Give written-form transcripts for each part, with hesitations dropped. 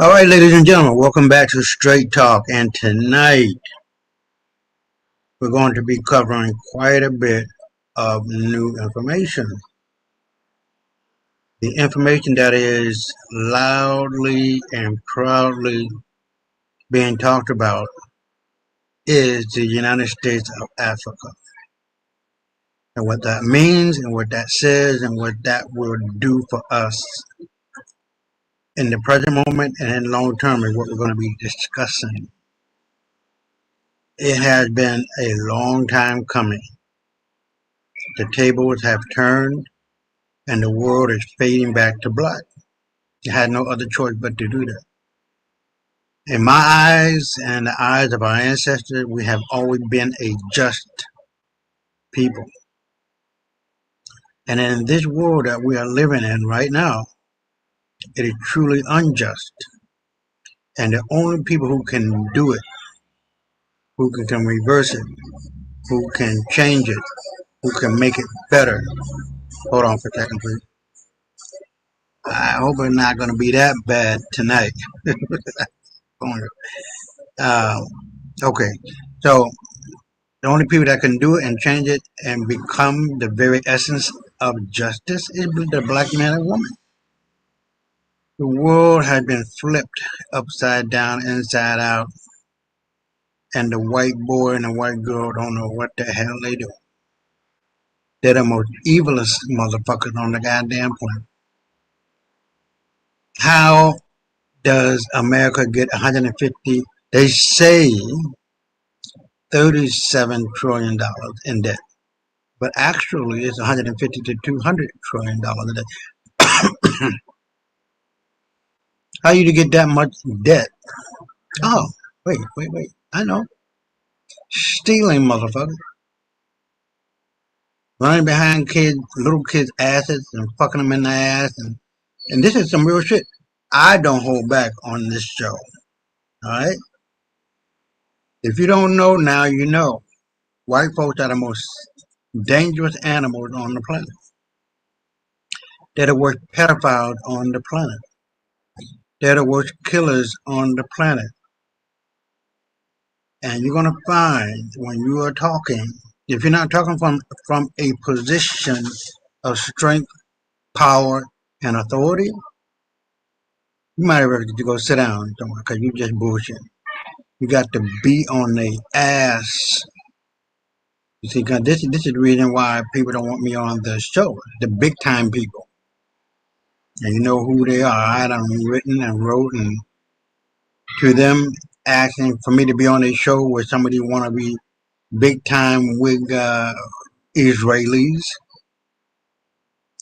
All right, ladies and gentlemen, welcome back to Straight Talk. And tonight we're going to be covering quite a bit of new information. The information that is loudly and proudly being talked about is the United States of Africa. And what that means and what that says and what that will do for us in the present moment and in long term is what we're going to be discussing. It has been a long time coming. The tables have turned and the world is fading back to black. It had no other choice but to do that. In my eyes and the eyes of our ancestors, we have always been a just people. And in this world that we are living in right now, it is truly unjust. And the only people who can do it, who can reverse it, who can change it, who can make it better. Hold on for a second, please. I hope it's not going to be that bad tonight. Okay, so the only people that can do it and change it and become the very essence of justice is the black man and woman. The world has been flipped upside down, inside out, and the white boy and the white girl don't know what the hell they do. They're the most evilest motherfuckers on the goddamn planet. How does America get 150? They say $37 trillion in debt, but actually it's 150 to 200 trillion dollars in debt. How you to get that much debt? Oh, wait. I know. Stealing, motherfucker. Running behind little kids' asses and fucking them in the ass. And this is some real shit. I don't hold back on this show. Alright? If you don't know now, you know. White folks are the most dangerous animals on the planet. They're the worst pedophiles on the planet. They're the worst killers on the planet. And you're going to find when you are talking, if you're not talking from a position of strength, power, and authority, you might have to go sit down because you just bullshit. You got to be on the ass. You see, because this is the reason why people don't want me on the show. The big time people. And you know who they are. I had them written and wrote, and to them asking for me to be on a show where somebody want to be big time with Israelis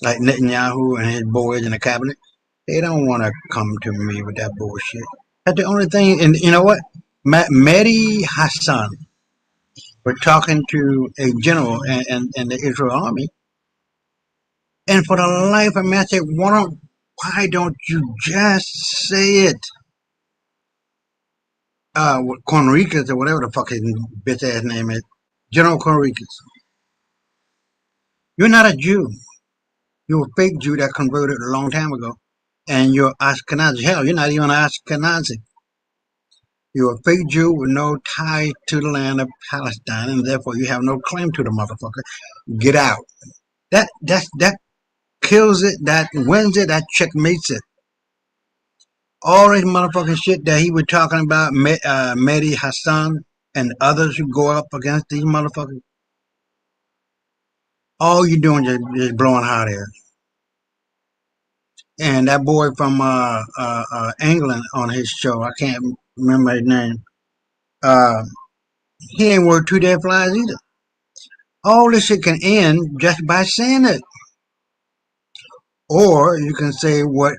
like Netanyahu and his boys in the cabinet. They don't want to come to me with that bullshit. That's the only thing. And you know what? Mehdi Hassan, we're talking to a general in the Israel army, and for the life of me, I said, why don't you just say it? Conricus or whatever the fuck his bitch ass name is, General Conricus. You're not a Jew. You're a fake Jew that converted a long time ago, and you're Ashkenazi. Hell, you're not even Ashkenazi. You're a fake Jew with no tie to the land of Palestine, and therefore you have no claim to the motherfucker. Get out. That kills it. That wins it. That checkmates it. All this motherfucking shit that he was talking about, Mehdi Hassan and others who go up against these motherfuckers, all you doing is blowing hot air. And that boy from England on his show, I can't remember his name, he ain't worth two dead flies either. All this shit can end just by saying it. Or you can say what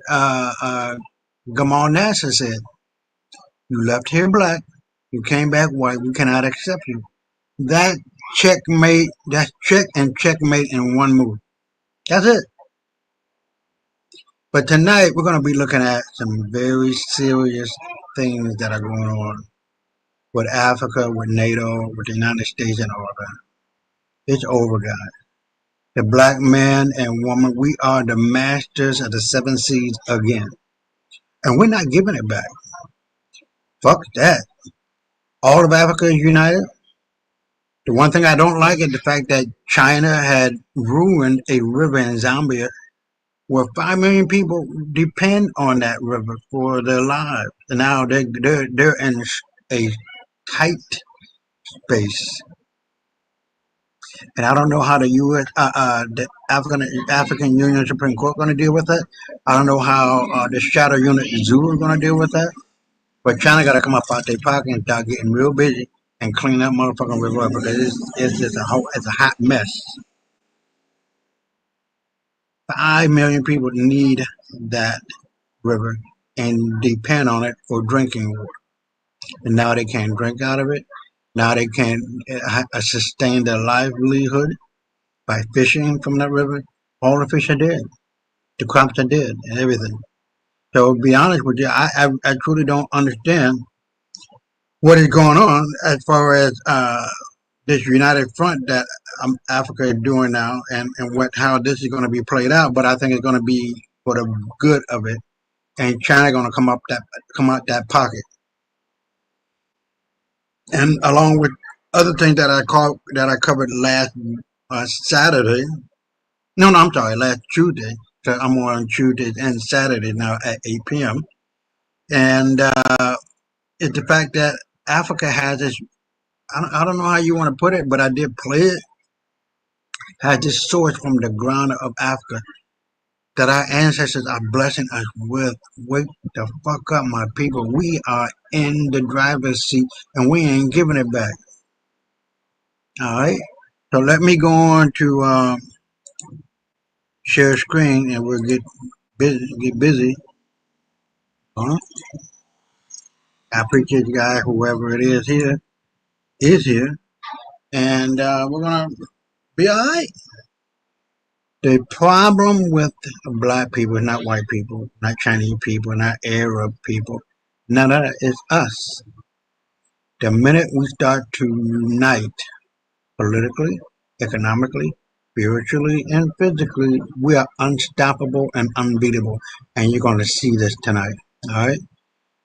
Gamal Nasser said. You left here black, you came back white, we cannot accept you. That checkmate. That's check and checkmate in one move. That's it. But tonight we're going to be looking at some very serious things that are going on with Africa, with NATO, with the United States, and all that. It's over, guys. The black man and woman, we are the masters of the seven seas again. And we're not giving it back. Fuck that. All of Africa is united. The one thing I don't like is the fact that China had ruined a river in Zambia where 5 million people depend on that river for their lives. And now they're in a tight space. And I don't know how the U.S. The African Union Supreme Court going to deal with that. I don't know how the Shadow Unit Zoo is going to deal with that. But China got to come up out their pocket and start getting real busy and clean that motherfucking river up because it's just it's a hot mess. 5 million people need that river and depend on it for drinking water. And now they can't drink out of it. Now they can't sustain their livelihood by fishing from that river. All the fish are dead. The crops are dead and everything. So to be honest with you, I truly don't understand what is going on as far as this united front that Africa is doing now, and how this is going to be played out. But I think it's going to be for the good of it, and China going to come out that pocket, and along with other things that I covered last Saturday. No, I'm sorry, last Tuesday. So I'm on Tuesdays and Saturdays now at 8 p.m. And it's the fact that Africa has this. I don't know how you want to put it, but I did play it. Has this source from the ground of Africa that our ancestors are blessing us with. Wake the fuck up, my people. We are in the driver's seat and we ain't giving it back. All right. So let me go on to share screen and we'll get busy. Huh? I appreciate you guys, whoever it is here, and we're gonna be all right. The problem with black people is not white people, not Chinese people, not Arab people. None of that is us. The minute we start to unite politically, economically, spiritually, and physically, we are unstoppable and unbeatable. And you're going to see this tonight. All right.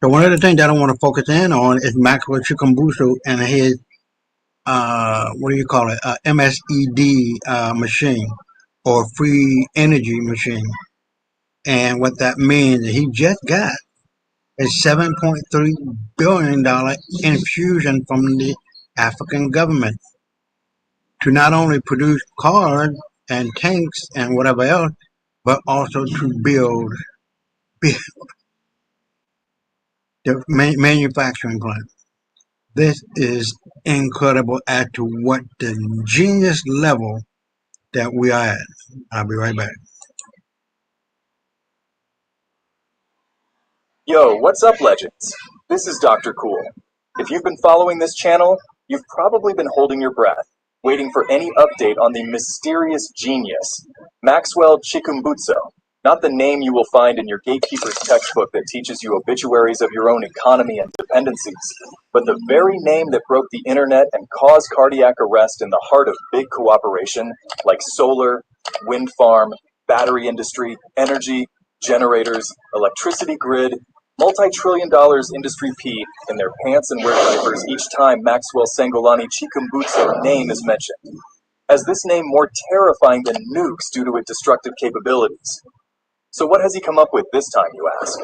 So one of the things that I want to focus in on is Maxwell Chikumbusho and his what do you call it? MSED machine or free energy machine. And what that means is he just got a $7.3 billion infusion from the African government to not only produce cars and tanks and whatever else, but also to build the manufacturing plant. This is incredible as to what the genius level that we are at. I'll be right back. Yo, what's up, legends? This is Dr. Cool. If you've been following this channel, you've probably been holding your breath, waiting for any update on the mysterious genius, Maxwell Chikumbutso. Not the name you will find in your gatekeeper's textbook that teaches you obituaries of your own economy and dependencies, but the very name that broke the internet and caused cardiac arrest in the heart of big cooperation like solar, wind farm, battery industry, energy, generators, electricity grid, multi-trillion dollars industry pee in their pants and wear diapers each time Maxwell Sengolani Chikumbutso's name is mentioned. As this name more terrifying than nukes due to its destructive capabilities. So what has he come up with this time, you ask?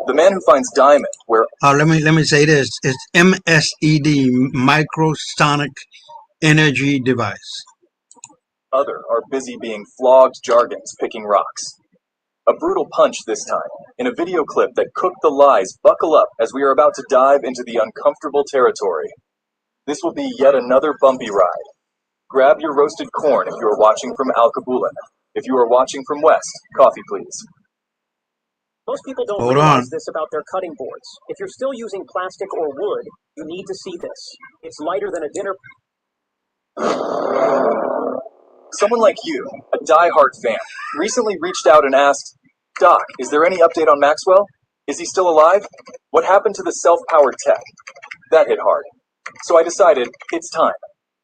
The man who finds diamond where... let me say this. It's MSED, Microsonic Energy Device. Other are busy being flogged jargons picking rocks. A brutal punch this time, in a video clip that cooked the lies. Buckle up as we are about to dive into the uncomfortable territory. This will be yet another bumpy ride. Grab your roasted corn if you are watching from Alkebulan. If you are watching from West, coffee please. Most people don't realize this about their cutting boards. If you're still using plastic or wood, you need to see this. It's lighter than a dinner... Someone like you, a die-hard fan, recently reached out and asked, Doc, is there any update on Maxwell? Is he still alive? What happened to the self-powered tech? That hit hard. So I decided, it's time.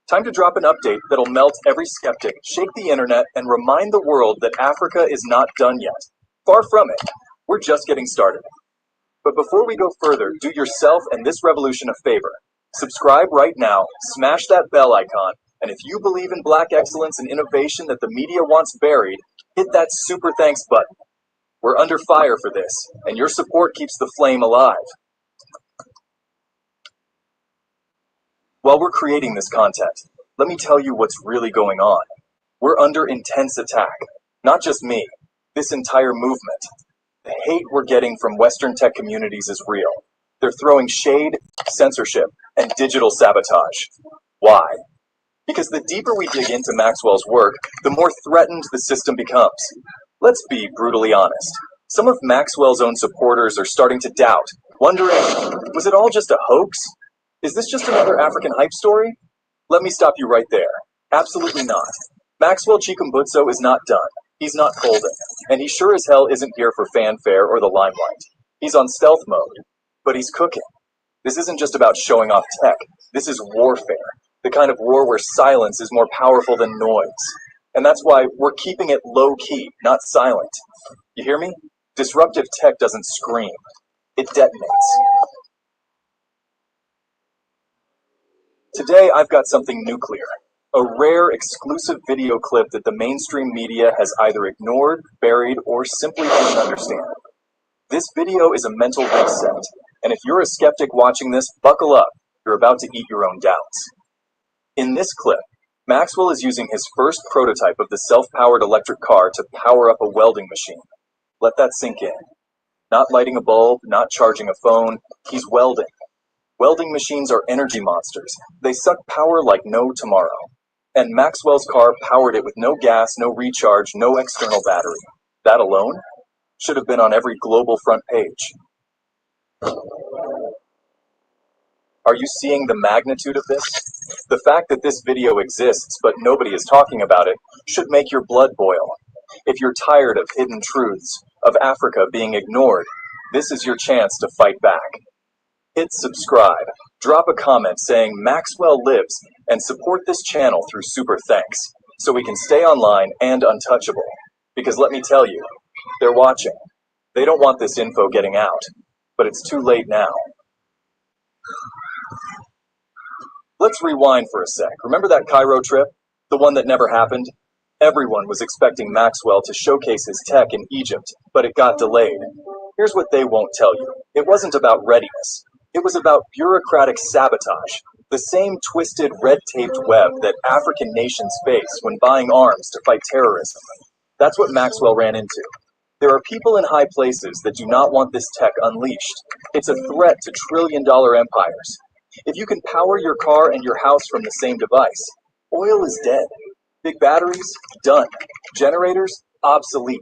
Time to drop an update that'll melt every skeptic, shake the internet, and remind the world that Africa is not done yet. Far from it. We're just getting started. But before we go further, do yourself and this revolution a favor. Subscribe right now, smash that bell icon, and if you believe in black excellence and innovation that the media wants buried, hit that super thanks button. We're under fire for this, and your support keeps the flame alive. While we're creating this content, let me tell you what's really going on. We're under intense attack. Not just me, this entire movement. The hate we're getting from Western tech communities is real. They're throwing shade, censorship, and digital sabotage. Why? Because the deeper we dig into Maxwell's work, the more threatened the system becomes. Let's be brutally honest. Some of Maxwell's own supporters are starting to doubt, wondering, was it all just a hoax? Is this just another African hype story? Let me stop you right there. Absolutely not. Maxwell Chikumbutso is not done. He's not folding. And he sure as hell isn't here for fanfare or the limelight. He's on stealth mode. But he's cooking. This isn't just about showing off tech. This is warfare. The kind of war where silence is more powerful than noise. And that's why we're keeping it low-key, not silent. You hear me? Disruptive tech doesn't scream. It detonates. Today, I've got something nuclear. A rare, exclusive video clip that the mainstream media has either ignored, buried, or simply didn't understand. This video is a mental reset, and if you're a skeptic watching this, buckle up. You're about to eat your own doubts. In this clip, Maxwell is using his first prototype of the self-powered electric car to power up a welding machine. Let that sink in. Not lighting a bulb, not charging a phone, he's welding. Welding machines are energy monsters. They suck power like no tomorrow. And Maxwell's car powered it with no gas, no recharge, no external battery. That alone should have been on every global front page. Are you seeing the magnitude of this? The fact that this video exists but nobody is talking about it should make your blood boil. If you're tired of hidden truths, of Africa being ignored, this is your chance to fight back. Hit subscribe, drop a comment saying Maxwell lives, and support this channel through super thanks, so we can stay online and untouchable. Because let me tell you, they're watching. They don't want this info getting out, but it's too late now. Let's rewind for a sec. Remember that Cairo trip? The one that never happened? Everyone was expecting Maxwell to showcase his tech in Egypt, but it got delayed. Here's what they won't tell you. It wasn't about readiness. It was about bureaucratic sabotage, the same twisted, red-taped web that African nations face when buying arms to fight terrorism. That's what Maxwell ran into. There are people in high places that do not want this tech unleashed. It's a threat to trillion-dollar empires. If you can power your car and your house from the same device, oil is dead. Big batteries, done. Generators, obsolete.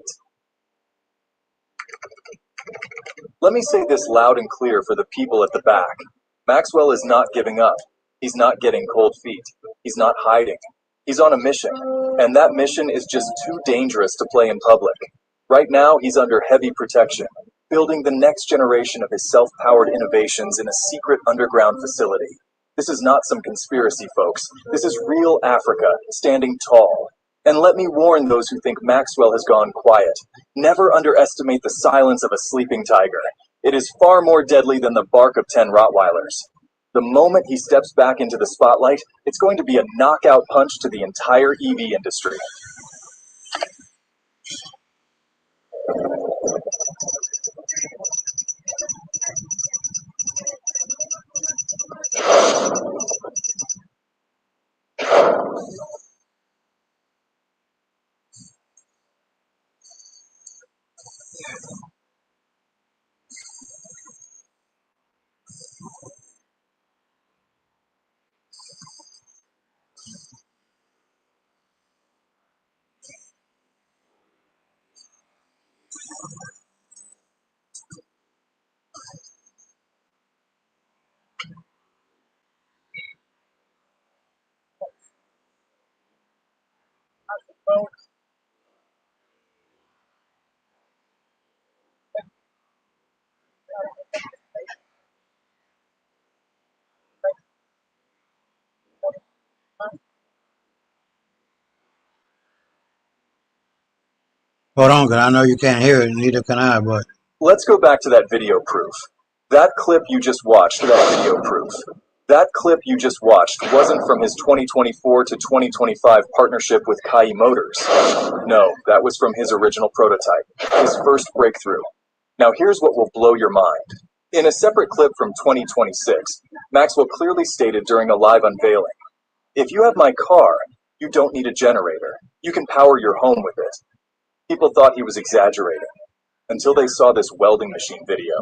Let me say this loud and clear for the people at the back. Maxwell is not giving up. He's not getting cold feet. He's not hiding. He's on a mission, and that mission is just too dangerous to play in public. Right now, he's under heavy protection, building the next generation of his self-powered innovations in a secret underground facility. This is not some conspiracy, folks. This is real Africa, standing tall. And let me warn those who think Maxwell has gone quiet. Never underestimate the silence of a sleeping tiger. It is far more deadly than the bark of 10 Rottweilers. The moment he steps back into the spotlight, it's going to be a knockout punch to the entire EV industry. Hold on, because I know you can't hear it, neither can I, but... Let's go back to that video proof. That clip you just watched wasn't from his 2024 to 2025 partnership with Kai Motors. No, that was from his original prototype, his first breakthrough. Now here's what will blow your mind. In a separate clip from 2026, Maxwell clearly stated during a live unveiling, "If you have my car, you don't need a generator. You can power your home with it." People thought he was exaggerating, until they saw this welding machine video.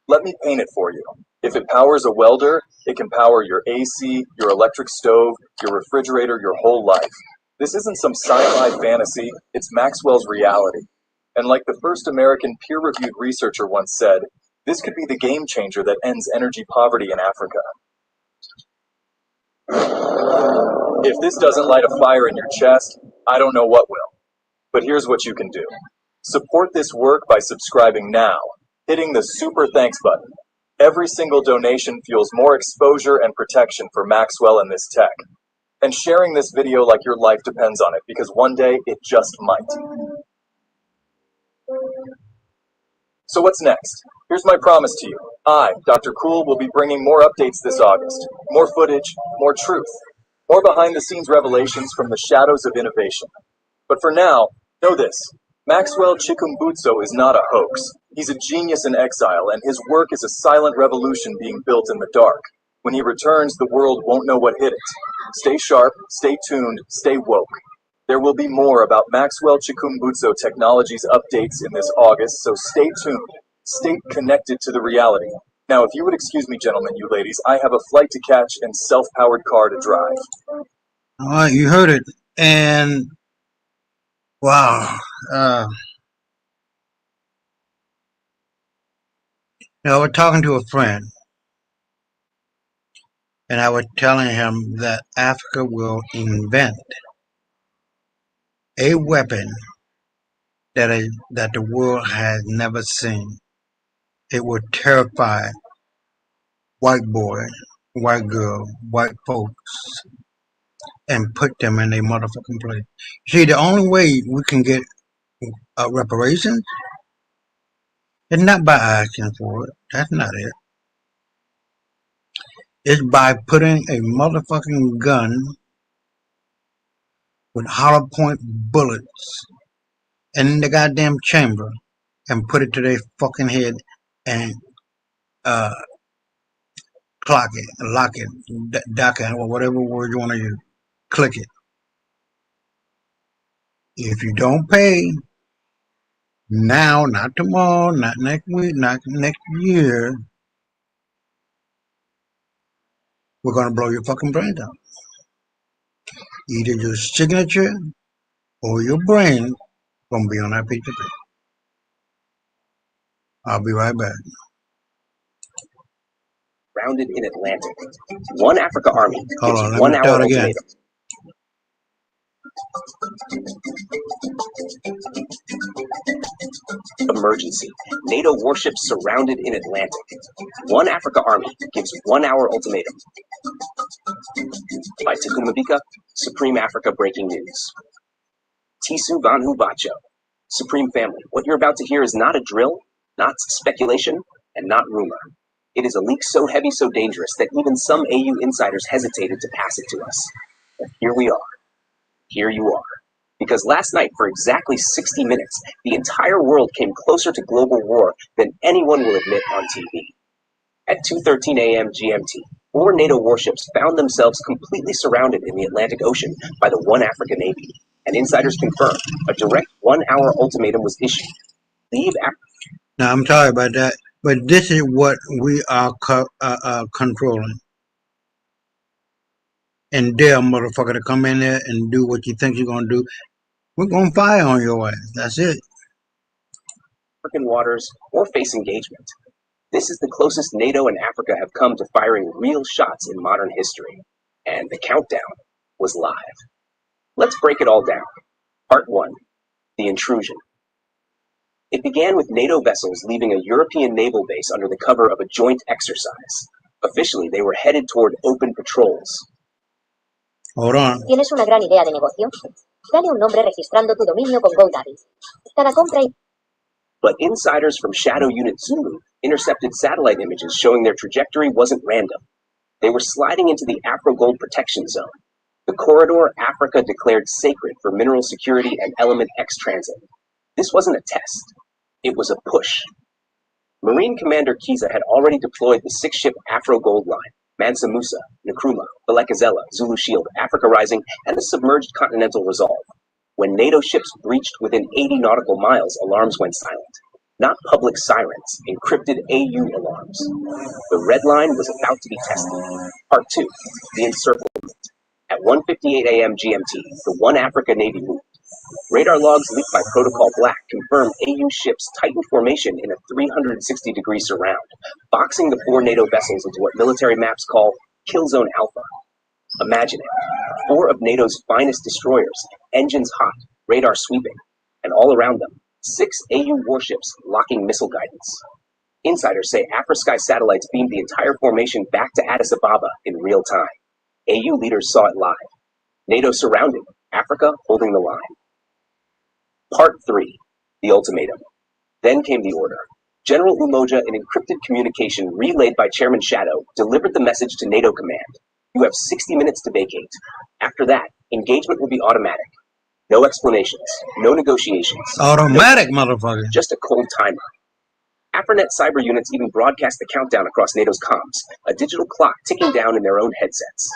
Let me paint it for you. If it powers a welder, it can power your AC, your electric stove, your refrigerator, your whole life. This isn't some sci-fi fantasy, it's Maxwell's reality. And like the first American peer-reviewed researcher once said, this could be the game changer that ends energy poverty in Africa. If this doesn't light a fire in your chest, I don't know what will. But here's what you can do. Support this work by subscribing now, hitting the super thanks button. Every single donation fuels more exposure and protection for Maxwell and this tech. And sharing this video like your life depends on it, because one day it just might. So what's next? Here's my promise to you. I, Dr. Cool, will be bringing more updates this August. More footage, more truth. More behind-the-scenes revelations from the shadows of innovation. But for now, know this. Maxwell Chikumbutso is not a hoax. He's a genius in exile, and his work is a silent revolution being built in the dark. When he returns, the world won't know what hit it. Stay sharp, stay tuned, stay woke. There will be more about Maxwell Chikumbutso Technologies updates in this August, so stay tuned. Stay connected to the reality. Now, if you would excuse me, gentlemen, you ladies, I have a flight to catch and self-powered car to drive. All right, you heard it. And, wow. I was talking to a friend, and I was telling him that Africa will invent a weapon that the world has never seen. It would terrify white boys, white girls, white folks, and put them in a motherfucking place. See, the only way we can get reparations is not by asking for it. That's not it. It's by putting a motherfucking gun with hollow point bullets in the goddamn chamber and put it to their fucking head and clock it, lock it, dock it, or whatever word you want to use. Click it. If you don't pay now, not tomorrow, not next week, not next year, we're going to blow your fucking brains out. Either your signature or your brain going to be on that piece of paper. I'll be right back. Grounded in Atlantic. One Africa Army Hold gives on, let 1 me hour start again. ultimatum. Emergency. NATO warships surrounded in Atlantic. One Africa Army gives 1 hour ultimatum. By Takumabika, Supreme Africa Breaking News. Tisu Vanhu Bacho. Supreme Family, what you're about to hear is not a drill, not speculation, and not rumor. It is a leak so heavy, so dangerous, that even some AU insiders hesitated to pass it to us. But here we are. Here you are. Because last night, for exactly 60 minutes, the entire world came closer to global war than anyone will admit on TV. At 2:13 a.m. GMT, 4 NATO warships found themselves completely surrounded in the Atlantic Ocean by the One Africa Navy. And insiders confirmed a direct 1 hour ultimatum was issued. Leave Africa. Now, I'm sorry about that, but this is what we are controlling. And dare motherfucker to come in there and do what you think you're going to do. We're going to fire on your ass. That's it. African waters or face engagement. This is the closest NATO and Africa have come to firing real shots in modern history. And the countdown was live. Let's break it all down. Part 1. The intrusion. It began with NATO vessels leaving a European naval base under the cover of a joint exercise. Officially, they were headed toward open patrols. Hold on. ¿Tienes una gran idea de negocio? Dale un nombre registrando tu dominio con GoDaddy. Cada compra y... But insiders from Shadow Unit Zulu intercepted satellite images showing their trajectory wasn't random. They were sliding into the Afrogold protection zone, the corridor Africa declared sacred for mineral security and Element X transit. This wasn't a test. It was a push. Marine Commander Kiza had already deployed the 6-ship Afrogold line, Mansa Musa, Nkrumah, Balekazela, Zulu Shield, Africa Rising, and the submerged Continental Resolve. When NATO ships breached within 80 nautical miles, alarms went silent. Not public sirens, encrypted AU alarms. The red line was about to be tested. Part 2, the encirclement. At 1:58 a.m. GMT, the One Africa Navy moved. Radar logs leaked by Protocol Black confirmed AU ships tightened formation in a 360-degree surround, boxing the 4 NATO vessels into what military maps call Kill Zone Alpha. Imagine it. 4 of NATO's finest destroyers, engines hot, radar sweeping, and all around them, 6 AU warships locking missile guidance. Insiders say Afrasky satellites beamed the entire formation back to Addis Ababa in real time. AU leaders saw it live. NATO surrounded, Africa holding the line. Part 3, the ultimatum. Then came the order. General Umoja, in encrypted communication relayed by Chairman Shadow, delivered the message to NATO command. You have 60 minutes to vacate. After that, engagement will be automatic. No explanations, no negotiations. Automatic, motherfucker. Just a cold timer. Afrinet cyber units even broadcast the countdown across NATO's comms, a digital clock ticking down in their own headsets.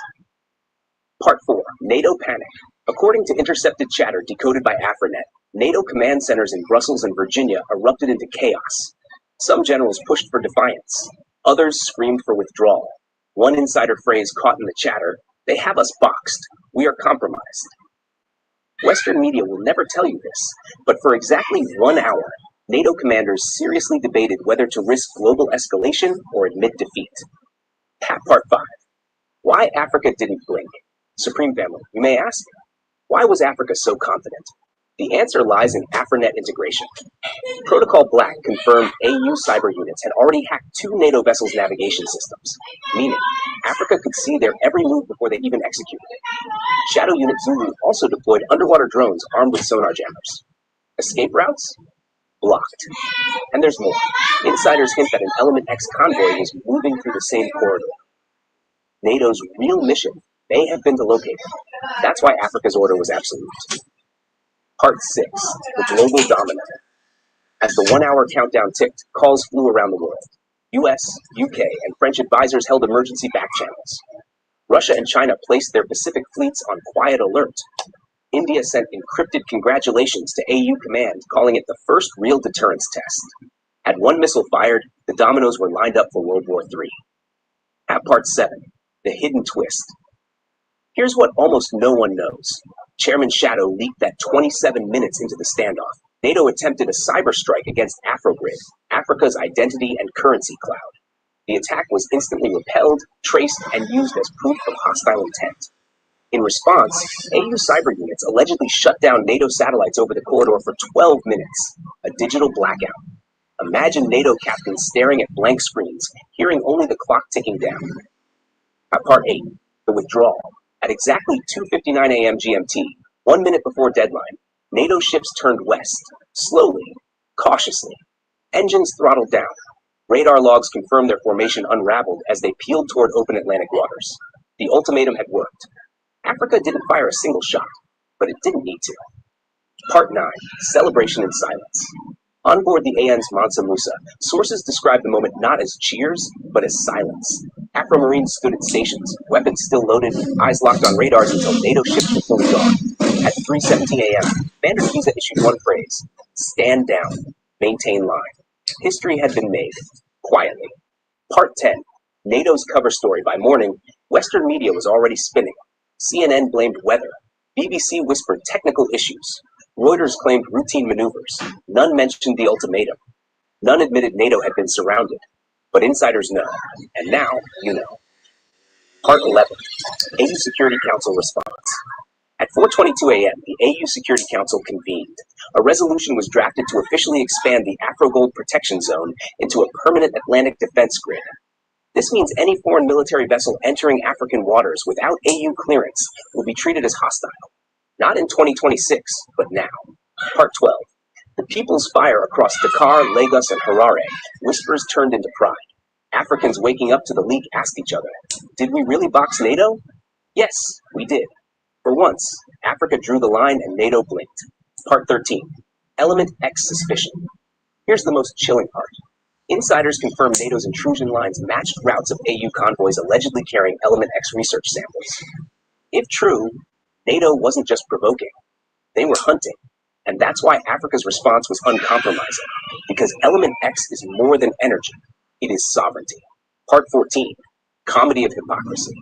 Part 4, NATO panic. According to intercepted chatter decoded by Afrinet, NATO command centers in Brussels and Virginia erupted into chaos. Some generals pushed for defiance. Others screamed for withdrawal. One insider phrase caught in the chatter, "They have us boxed. We are compromised." Western media will never tell you this, but for exactly 1 hour, NATO commanders seriously debated whether to risk global escalation or admit defeat. Part 5. Why Africa didn't blink. Supreme Family, you may ask, why was Africa so confident? The answer lies in Afrinet integration. Protocol Black confirmed AU cyber units had already hacked 2 NATO vessels' navigation systems, meaning Africa could see their every move before they even executed it. Shadow Unit Zulu also deployed underwater drones armed with sonar jammers. Escape routes? Blocked. And there's more. Insiders hint that an Element X convoy was moving through the same corridor. NATO's real mission may have been to locate it. That's why Africa's order was absolute. Part 6, the global domino. As the 1 hour countdown ticked, calls flew around the world. US, UK, and French advisors held emergency back channels. Russia and China placed their Pacific fleets on quiet alert. India sent encrypted congratulations to AU command, calling it the first real deterrence test. Had one missile fired, the dominoes were lined up for World War III. At Part 7, the hidden twist. Here's what almost no one knows. Chairman Shadow leaked that 27 minutes into the standoff, NATO attempted a cyber strike against Afrogrid, Africa's identity and currency cloud. The attack was instantly repelled, traced, and used as proof of hostile intent. In response, AU cyber units allegedly shut down NATO satellites over the corridor for 12 minutes, a digital blackout. Imagine NATO captains staring at blank screens, hearing only the clock ticking down. At Part 8, the withdrawal. At exactly 2:59 a.m. GMT, 1 minute before deadline, NATO ships turned west, slowly, cautiously. Engines throttled down. Radar logs confirmed their formation unraveled as they peeled toward open Atlantic waters. The ultimatum had worked. Africa didn't fire a single shot, but it didn't need to. Part 9, celebration in silence. On board the AN's Mansa Musa, sources describe the moment not as cheers, but as silence. Afro Marines stood at stations, weapons still loaded, eyes locked on radars until NATO ships were fully gone. At 3:17 a.m., Commander Kiza issued one phrase: stand down, maintain line. History had been made, quietly. Part 10, NATO's cover story. By morning, Western media was already spinning. CNN blamed weather. BBC whispered technical issues. Reuters claimed routine maneuvers. None mentioned the ultimatum. None admitted NATO had been surrounded. But insiders know. And now, you know. Part 11, AU Security Council response. At 4:22 a.m., the AU Security Council convened. A resolution was drafted to officially expand the Afrogold protection zone into a permanent Atlantic defense grid. This means any foreign military vessel entering African waters without AU clearance will be treated as hostile. Not in 2026, but now. Part 12. The people's fire across Dakar, Lagos, and Harare. Whispers turned into pride. Africans waking up to the leak asked each other, did we really box NATO? Yes, we did. For once, Africa drew the line and NATO blinked. Part 13. Element X suspicion. Here's the most chilling part. Insiders confirm NATO's intrusion lines matched routes of AU convoys allegedly carrying Element X research samples. If true, NATO wasn't just provoking. They were hunting. And that's why Africa's response was uncompromising. Because Element X is more than energy. It is sovereignty. Part 14. Comedy of hypocrisy.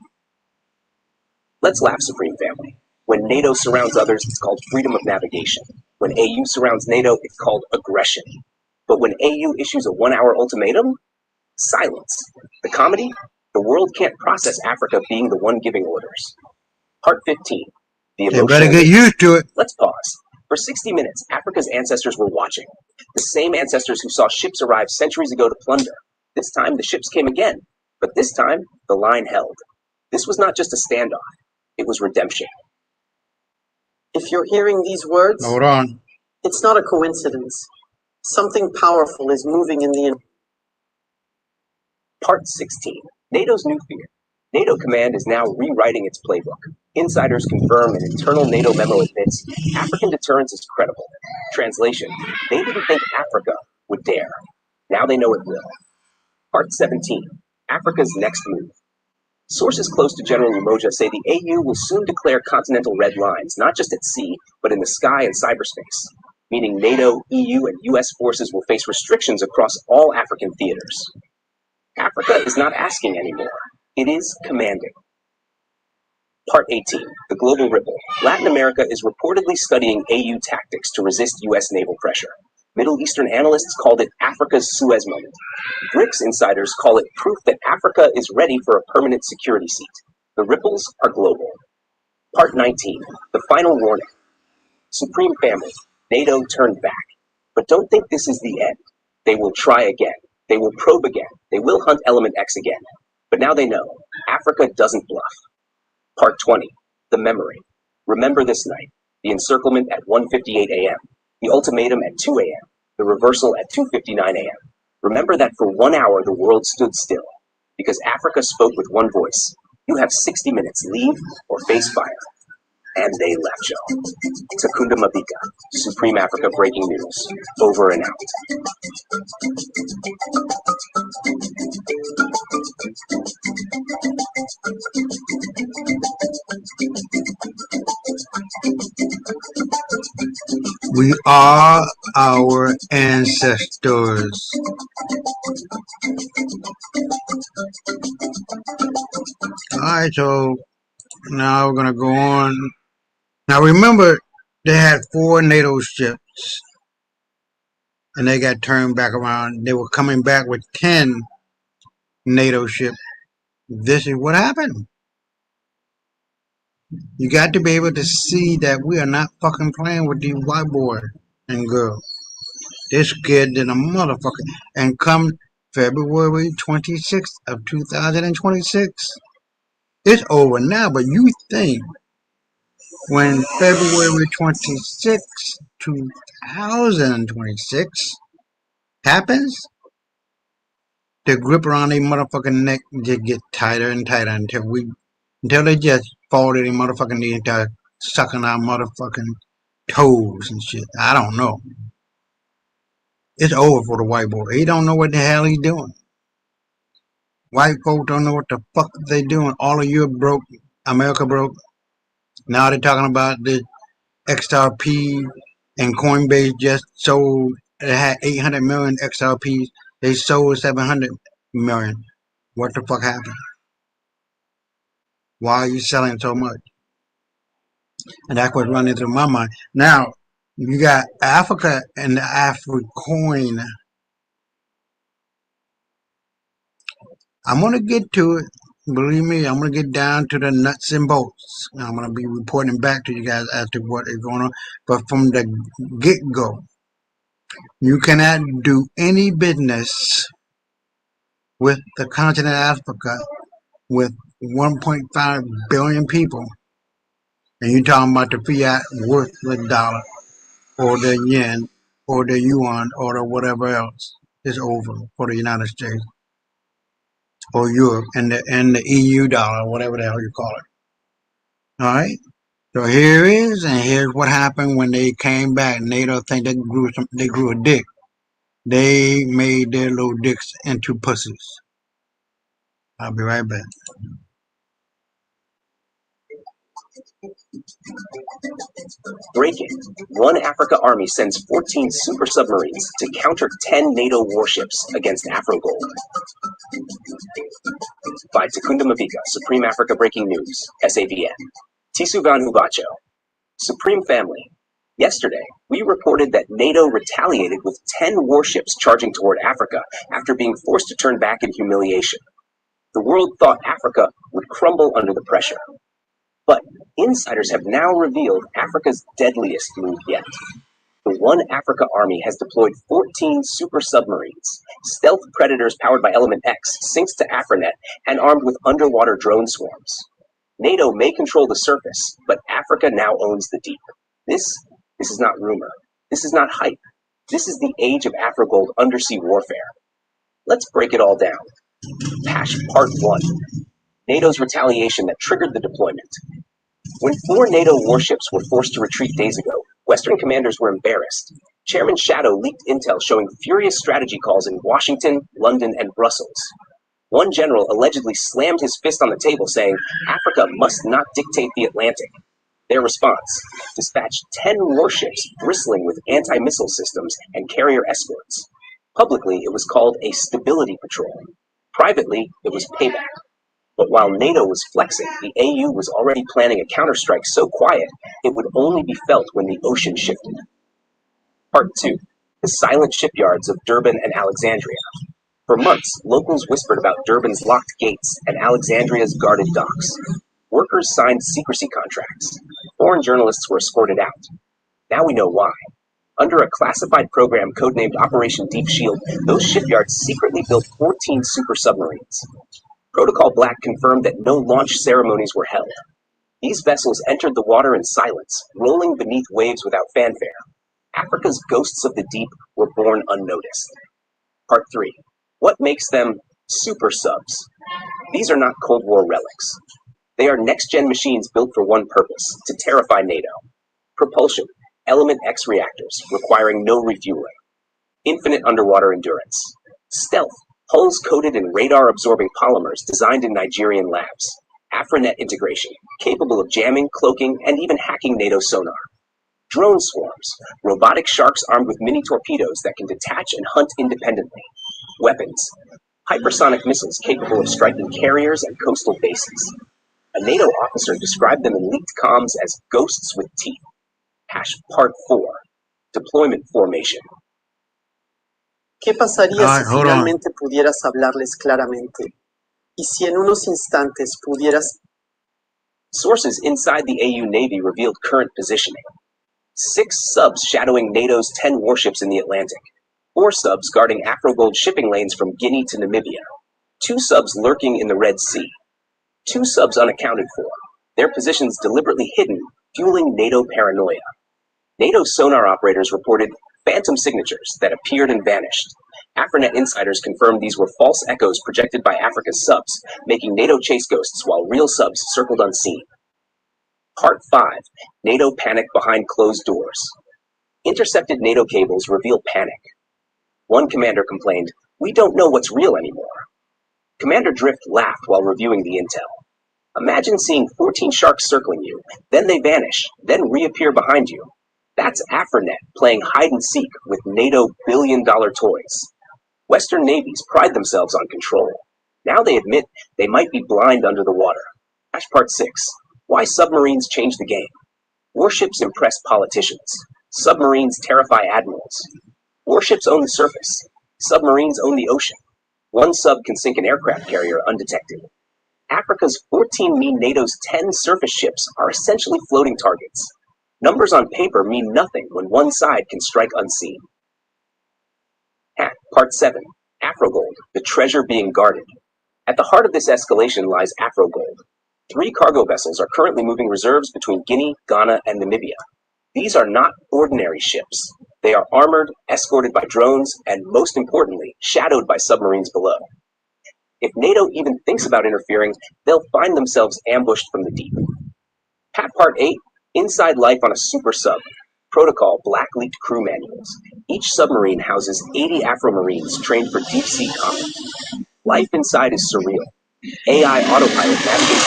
Let's laugh, Supreme Family. When NATO surrounds others, it's called freedom of navigation. When AU surrounds NATO, it's called aggression. But when AU issues a 1-hour ultimatum, silence. The comedy? The world can't process Africa being the one giving orders. Part 15. The emotional. They better get used to it. Let's pause. For 60 minutes, Africa's ancestors were watching. The same ancestors who saw ships arrive centuries ago to plunder. This time, the ships came again. But this time, the line held. This was not just a standoff. It was redemption. If you're hearing these words, Hold on. it's not a coincidence. Something powerful is moving in the... Part 16. NATO's new fear. NATO command is now rewriting its playbook. Insiders confirm an internal NATO memo admits African deterrence is credible. Translation, they didn't think Africa would dare. Now they know it will. Part 17. Africa's next move. Sources close to General Umoja say the AU will soon declare continental red lines, not just at sea, but in the sky and cyberspace, meaning NATO, EU, and US forces will face restrictions across all African theaters. Africa is not asking anymore. It is commanding. Part 18. The Global Ripple. Latin America is reportedly studying AU tactics to resist US naval pressure. Middle Eastern analysts called it Africa's Suez moment. BRICS insiders call it proof that Africa is ready for a permanent security seat. The ripples are global. Part 19. The final warning. Supreme Family. NATO turned back. But don't think this is the end. They will try again. They will probe again. They will hunt Element X again. But now they know. Africa doesn't bluff. Part 20. The memory. Remember this night. The encirclement at 1:58 a.m. The ultimatum at 2 a.m. The reversal at 2:59 a.m. Remember that for 1 hour the world stood still. Because Africa spoke with one voice. You have 60 minutes. Leave or face fire. And they left, y'all. Takunda Mabika. Supreme Africa Breaking News. Over and out. We are our ancestors. Alright, so now we're going to go on. Now remember, they had 4 NATO ships, and they got turned back around. They were coming back with 10 NATO ships. This is what happened. You got to be able to see that we are not fucking playing with these white boys and girls. They're scared than a motherfucker. And come February 26th of 2026, it's over now, but you think when February 26th, 2026 happens, the grip around their motherfucking neck just get tighter and tighter until they just fall to their motherfucking knee and start sucking our motherfucking toes and shit. I don't know. It's over for the white boy. He don't know what the hell he's doing. White folk don't know what the fuck they doing. All of Europe broke. America broke. Now they're talking about the XRP, and Coinbase just sold. It had 800 million XRPs. They sold 700 million. What the fuck happened? Why are you selling so much? And that's what's running through my mind. Now, you got Africa and the Africoin. I'm going to get to it. Believe me, I'm going to get down to the nuts and bolts. I'm going to be reporting back to you guys as to what is going on. But from the get-go, you cannot do any business with the continent of Africa with 1.5 billion people and you're talking about the fiat worthless dollar or the yen or the yuan or the whatever else, is over for the United States or Europe and the EU dollar, whatever the hell you call it. All right. So here is, and here's what happened when they came back. NATO think they grew a dick. They made their little dicks into pussies. I'll be right back. Breaking. One Africa army sends 14 super submarines to counter 10 NATO warships against Afrogold. By Takunda Mavika, Supreme Africa Breaking News, SABN. Tisu Vanhubacho. Supreme Family. Yesterday, we reported that NATO retaliated with 10 warships charging toward Africa after being forced to turn back in humiliation. The world thought Africa would crumble under the pressure. But insiders have now revealed Africa's deadliest move yet. The One Africa Army has deployed 14 super submarines, stealth predators powered by Element X, syncs to Afrinet, and armed with underwater drone swarms. NATO may control the surface, but Africa now owns the deep. This is not rumor. This is not hype. This is the age of Afrogold undersea warfare. Let's break it all down. PASH Part 1. NATO's retaliation that triggered the deployment. When 4 NATO warships were forced to retreat days ago, Western commanders were embarrassed. Chairman Shadow leaked intel showing furious strategy calls in Washington, London, and Brussels. One general allegedly slammed his fist on the table saying, Africa must not dictate the Atlantic. Their response, dispatched 10 warships bristling with anti-missile systems and carrier escorts. Publicly, it was called a stability patrol. Privately, it was payback. But while NATO was flexing, the AU was already planning a counterstrike so quiet, it would only be felt when the ocean shifted. Part 2. The silent shipyards of Durban and Alexandria. For months, locals whispered about Durban's locked gates and Alexandria's guarded docks. Workers signed secrecy contracts. Foreign journalists were escorted out. Now we know why. Under a classified program codenamed Operation Deep Shield, those shipyards secretly built 14 super submarines. Protocol Black confirmed that no launch ceremonies were held. These vessels entered the water in silence, rolling beneath waves without fanfare. Africa's ghosts of the deep were born unnoticed. Part 3. What makes them super subs? These are not Cold War relics. They are next-gen machines built for one purpose, to terrify NATO. Propulsion, Element X reactors, requiring no refueling. Infinite underwater endurance. Stealth, hulls coated in radar-absorbing polymers designed in Nigerian labs. Afrinet integration, capable of jamming, cloaking, and even hacking NATO sonar. Drone swarms, robotic sharks armed with mini torpedoes that can detach and hunt independently. Weapons, hypersonic missiles capable of striking carriers and coastal bases. A NATO officer described them in leaked comms as ghosts with teeth. Hash Part 4. Deployment formation. ¿Qué pasaría All right, si hold on. finalmente pudieras hablarles claramente? Y si en unos instantes pudieras... Sources inside the AU Navy revealed current positioning. 6 subs shadowing NATO's 10 warships in the Atlantic. 4 subs guarding Afrogold shipping lanes from Guinea to Namibia. 2 subs lurking in the Red Sea. 2 subs unaccounted for. Their positions deliberately hidden, fueling NATO paranoia. NATO sonar operators reported phantom signatures that appeared and vanished. Afrinet insiders confirmed these were false echoes projected by Africa's subs, making NATO chase ghosts while real subs circled unseen. Part 5. NATO panic behind closed doors. Intercepted NATO cables reveal panic. One commander complained, "We don't know what's real anymore." Commander Drift laughed while reviewing the intel. Imagine seeing 14 sharks circling you, then they vanish, then reappear behind you. That's Afrinet playing hide-and-seek with NATO billion-dollar toys. Western navies pride themselves on control. Now they admit they might be blind under the water. Hash Part 6. Why submarines change the game. Warships impress politicians. Submarines terrify admirals. Warships own the surface. Submarines own the ocean. One sub can sink an aircraft carrier undetected. Africa's 14 mean NATO's 10 surface ships are essentially floating targets. Numbers on paper mean nothing when one side can strike unseen. Part 7. Afrogold, the treasure being guarded. At the heart of this escalation lies Afrogold. 3 cargo vessels are currently moving reserves between Guinea, Ghana, and Namibia. These are not ordinary ships. They are armored, escorted by drones, and most importantly, shadowed by submarines below. If NATO even thinks about interfering, they'll find themselves ambushed from the deep. Part 8, Inside Life on a Super Sub. Protocol Black-leaked crew manuals. Each submarine houses 80 Afro-Marines trained for deep-sea combat. Life inside is surreal. AI autopilot navigates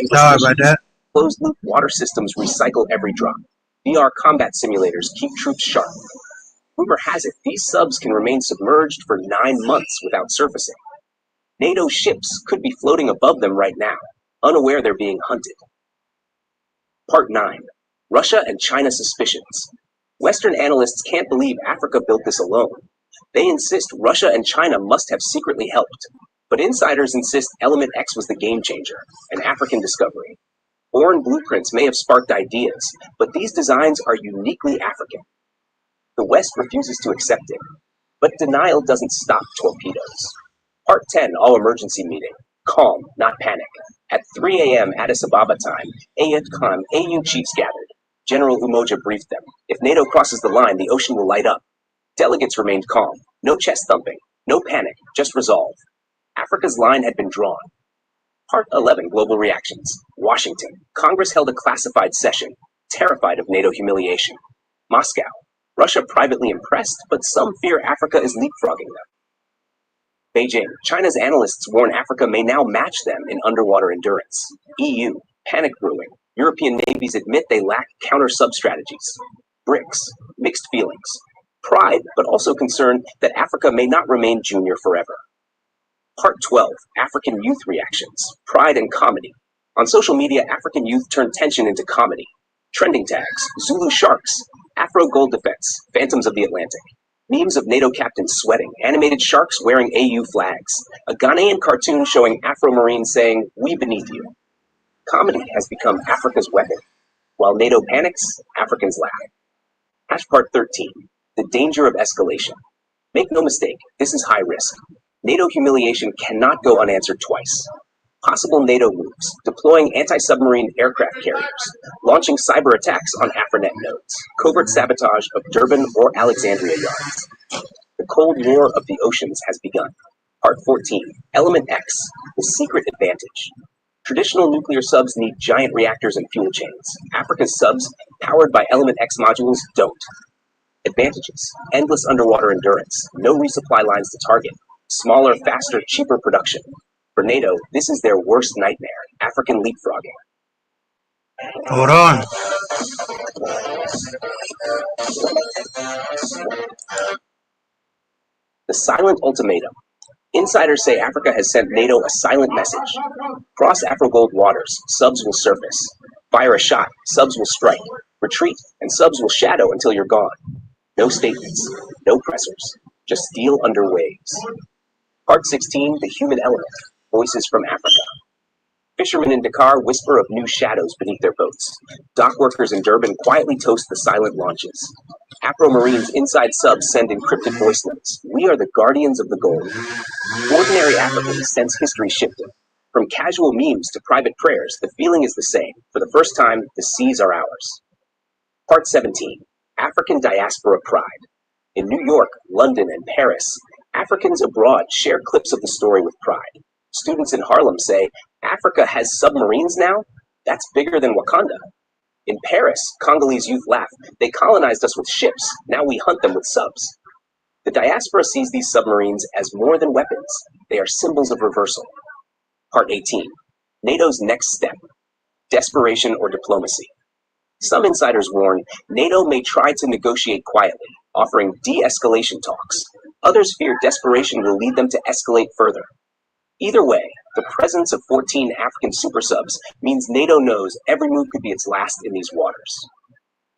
Sorry about that. closed-loop water systems recycle every drop. VR combat simulators keep troops sharp. Rumor has it these subs can remain submerged for 9 months without surfacing. NATO ships could be floating above them right now, unaware they're being hunted. Part 9. Russia and China suspicions. Western analysts can't believe Africa built this alone. They insist Russia and China must have secretly helped. But insiders insist Element X was the game changer, an African discovery. Foreign blueprints may have sparked ideas, but these designs are uniquely African. The West refuses to accept it. But denial doesn't stop torpedoes. Part 10, All Emergency Meeting. Calm, not panic. At 3 a.m. Addis Ababa time, AFCON AU chiefs gathered. General Umoja briefed them. If NATO crosses the line, the ocean will light up. Delegates remained calm. No chest thumping. No panic. Just resolve. Africa's line had been drawn. Part 11, Global Reactions. Washington. Congress held a classified session, terrified of NATO humiliation. Moscow. Russia privately impressed, but some fear Africa is leapfrogging them. Beijing. China's analysts warn Africa may now match them in underwater endurance. EU. Panic brewing. European navies admit they lack counter-sub strategies. BRICS. Mixed feelings. Pride, but also concern that Africa may not remain junior forever. Part 12, African youth reactions, pride and comedy. On social media, African youth turned tension into comedy. Trending tags, Zulu Sharks, Afro Gold Defense, Phantoms of the Atlantic. Memes of NATO captains sweating, animated sharks wearing AU flags. A Ghanaian cartoon showing Afro-Marines saying, "We beneath you." Comedy has become Africa's weapon. While NATO panics, Africans laugh. Part 13, the danger of escalation. Make no mistake, this is high risk. NATO humiliation cannot go unanswered twice. Possible NATO moves, deploying anti-submarine aircraft carriers, launching cyber attacks on Afronet nodes, covert sabotage of Durban or Alexandria yards. The Cold War of the Oceans has begun. Part 14, Element X, the secret advantage. Traditional nuclear subs need giant reactors and fuel chains. Africa's subs, powered by Element X modules, don't. Advantages, endless underwater endurance, no resupply lines to target, smaller, faster, cheaper production. For NATO, this is their worst nightmare, African leapfrogging. Hold on. The silent ultimatum. Insiders say Africa has sent NATO a silent message. Cross Afro-Gold waters, subs will surface. Fire a shot, subs will strike. Retreat, and subs will shadow until you're gone. No statements, no pressers, just steel under waves. Part 16, the human element. Voices from Africa. Fishermen in Dakar whisper of new shadows beneath their boats. Dock workers in Durban quietly toast the silent launches. Afro-Marines inside subs send encrypted voice notes. We are the guardians of the gold. Ordinary Africans sense history shifting. From casual memes to private prayers, the feeling is the same. For the first time, the seas are ours. Part 17, African diaspora pride. In New York, London, and Paris, Africans abroad share clips of the story with pride. Students in Harlem say, Africa has submarines now? That's bigger than Wakanda. In Paris, Congolese youth laugh. They colonized us with ships. Now we hunt them with subs. The diaspora sees these submarines as more than weapons. They are symbols of reversal. Part 18. NATO's next step. Desperation or diplomacy. Some insiders warn NATO may try to negotiate quietly, offering de-escalation talks. Others fear desperation will lead them to escalate further. Either way, the presence of 14 African super subs means NATO knows every move could be its last in these waters.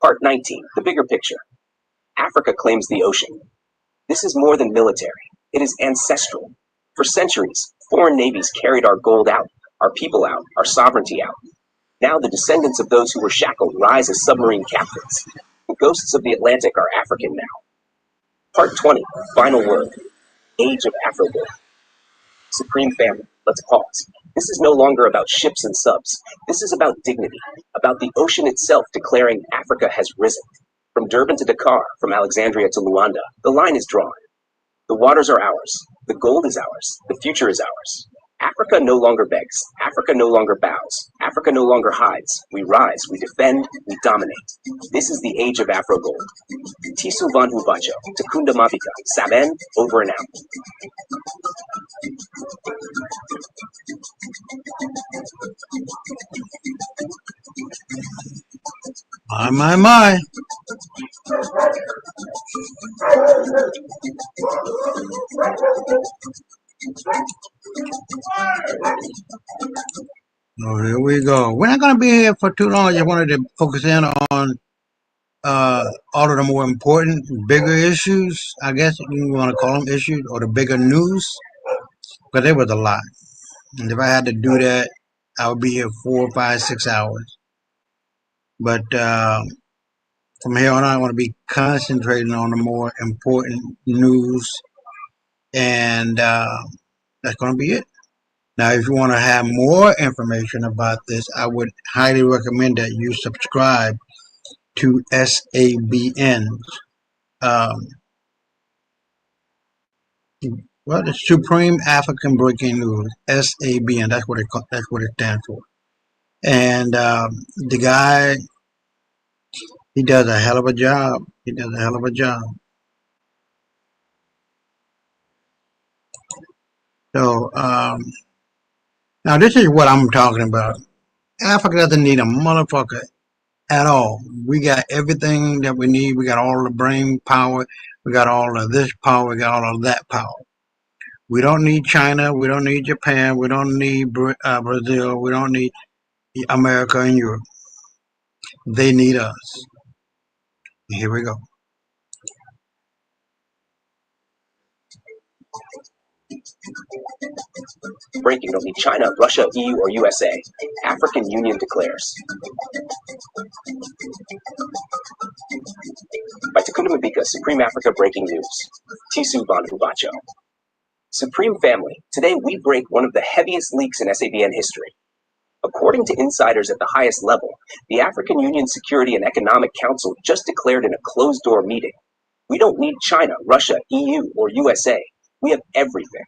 Part 19, the bigger picture. Africa claims the ocean. This is more than military. It is ancestral. For centuries, foreign navies carried our gold out, our people out, our sovereignty out. Now the descendants of those who were shackled rise as submarine captains. The ghosts of the Atlantic are African now. Part 20, final word. Age of Afro-Gold. Supreme family, let's pause. This is no longer about ships and subs. This is about dignity, about the ocean itself declaring Africa has risen. From Durban to Dakar, from Alexandria to Luanda, the line is drawn. The waters are ours. The gold is ours. The future is ours. Africa no longer begs. Africa no longer bows. Africa no longer hides. We rise, we defend, we dominate. This is the age of Afro gold. Tisu Vanhu Bacho, Takunda Mavika, Saben, over and out. My. Oh, here we go. We're not going to be here for too long. I just wanted to focus in on all of the more important, bigger issues, I guess you want to call them issues, or the bigger news, because there was a lot. And if I had to do that, I would be here 4, 5, 6 hours. But from here on out, I want to be concentrating on the more important news, and that's going to be it. Now, if you want to have more information about this, I would highly recommend that you subscribe to SABN. Well, the Supreme African Breaking News, SABN. That's what it stands for. And the guy, he does a hell of a job. So now this is what I'm talking about. Africa doesn't need a motherfucker at all. We got everything that we need. We got all the brain power. We got all of this power. We got all of that power. We don't need China. We don't need Japan. We don't need Brazil. We don't need America and Europe. They need us. Here we go. Breaking, don't need China, Russia, EU, or USA. African Union declares. By Takunda Mabika, Supreme Africa Breaking News. Tisu Vanhu Bacho. Supreme family, today we break one of the heaviest leaks in SABN history. According to insiders at the highest level, the African Union Security and Economic Council just declared in a closed-door meeting, we don't need China, Russia, EU, or USA. We have everything.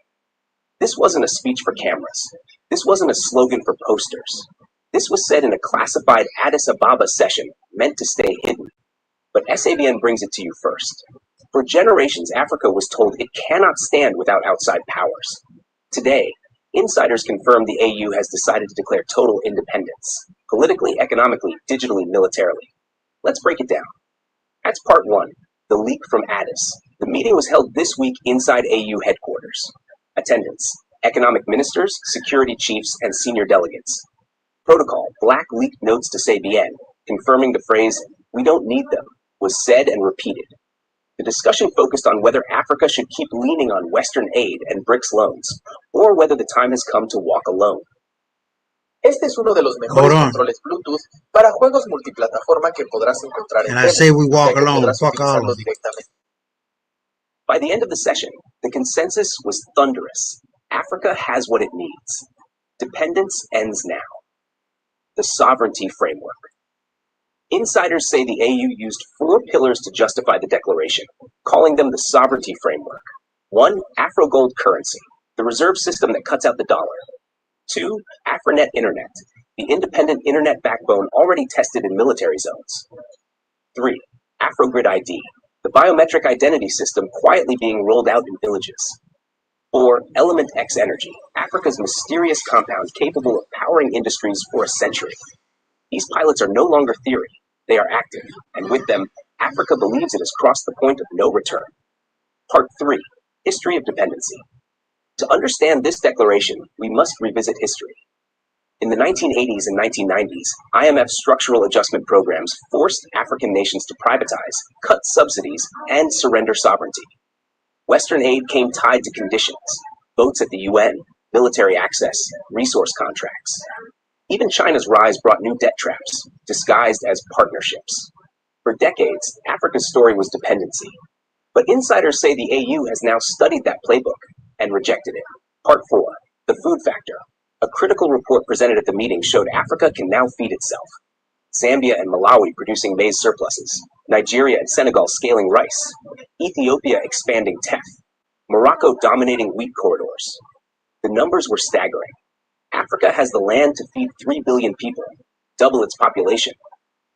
This wasn't a speech for cameras. This wasn't a slogan for posters. This was said in a classified Addis Ababa session meant to stay hidden. But SABN brings it to you first. For generations, Africa was told it cannot stand without outside powers. Today, insiders confirm the AU has decided to declare total independence, politically, economically, digitally, militarily. Let's break it down. That's part one, the leak from Addis. The meeting was held this week inside AU headquarters. Attendance, economic ministers, security chiefs, and senior delegates. Protocol, black leaked notes to SABN, confirming the phrase, we don't need them, was said and repeated. The discussion focused on whether Africa should keep leaning on Western aid and BRICS loans, or whether the time has come to walk alone. Este es uno de los mejores controles Bluetooth para juegos multiplataforma que podrás encontrar en directamente. By the end of the session, the consensus was thunderous. Africa has what it needs. Dependence ends now. The sovereignty framework. Insiders say the AU used 4 pillars to justify the declaration, calling them the sovereignty framework. 1, Afro-gold currency, the reserve system that cuts out the dollar. 2, Afronet Internet, the independent internet backbone already tested in military zones. 3, Afrogrid ID, the biometric identity system quietly being rolled out in villages. 4, Element X Energy, Africa's mysterious compound capable of powering industries for a century. These pilots are no longer theory, they are active, and with them, Africa believes it has crossed the point of no return. Part 3, History of Dependency. To understand this declaration, we must revisit history. In the 1980s and 1990s, IMF structural adjustment programs forced African nations to privatize, cut subsidies, and surrender sovereignty. Western aid came tied to conditions, votes at the UN, military access, resource contracts. Even China's rise brought new debt traps, disguised as partnerships. For decades, Africa's story was dependency. But insiders say the AU has now studied that playbook and rejected it. Part 4. The food factor. A critical report presented at the meeting showed Africa can now feed itself. Zambia and Malawi producing maize surpluses. Nigeria and Senegal scaling rice. Ethiopia expanding teff. Morocco dominating wheat corridors. The numbers were staggering. Africa has the land to feed 3 billion people, double its population.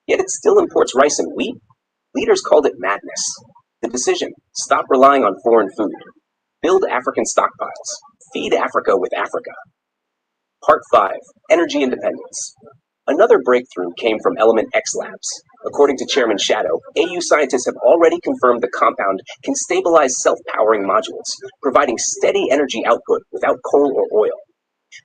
Yet it still imports rice and wheat? Leaders called it madness. The decision: stop relying on foreign food. Build African stockpiles. Feed Africa with Africa. Part 5. Energy independence. Another breakthrough came from Element X Labs. According to Chairman Shadow, AU scientists have already confirmed the compound can stabilize self-powering modules, providing steady energy output without coal or oil.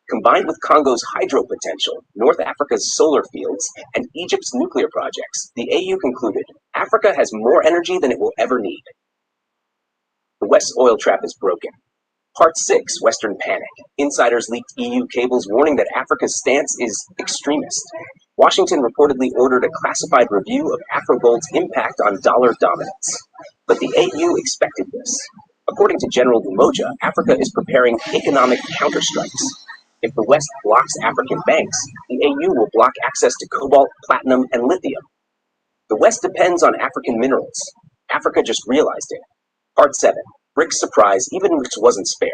Combined with Congo's hydro potential, North Africa's solar fields, and Egypt's nuclear projects, the AU concluded, Africa has more energy than it will ever need. The West oil trap is broken. Part 6, Western Panic. Insiders leaked EU cables warning that Africa's stance is extremist. Washington reportedly ordered a classified review of Afrogold's impact on dollar dominance. But the AU expected this. According to General Umoja, Africa is preparing economic counterstrikes. If the West blocks African banks, the AU will block access to cobalt, platinum, and lithium. The West depends on African minerals. Africa just realized it. Part 7. BRICS surprise even which wasn't spared.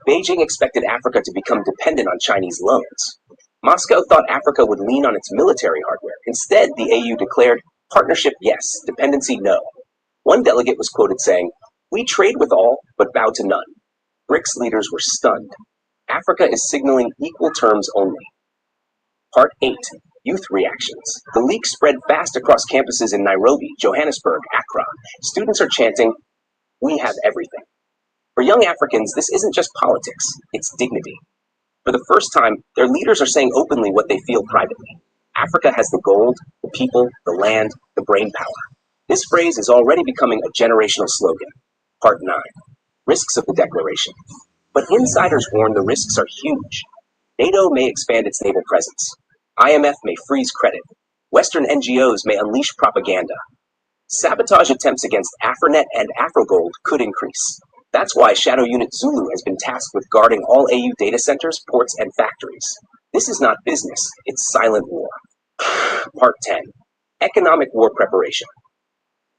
Beijing expected Africa to become dependent on Chinese loans. Moscow thought Africa would lean on its military hardware. Instead, the AU declared, partnership yes, dependency no. One delegate was quoted saying, we trade with all, but bow to none. BRICS leaders were stunned. Africa is signaling equal terms only. Part 8. Youth reactions. The leak spread fast across campuses in Nairobi, Johannesburg, Accra. Students are chanting, we have everything. For young Africans, this isn't just politics, it's dignity. For the first time, their leaders are saying openly what they feel privately. Africa has the gold, the people, the land, the brain power. This phrase is already becoming a generational slogan. Part 9. Risks of the declaration. But insiders warn the risks are huge. NATO may expand its naval presence. IMF may freeze credit. Western NGOs may unleash propaganda. Sabotage attempts against Afronet and Afrogold could increase. That's why Shadow Unit Zulu has been tasked with guarding all AU data centers, ports, and factories. This is not business, it's silent war. Part 10. Economic war preparation.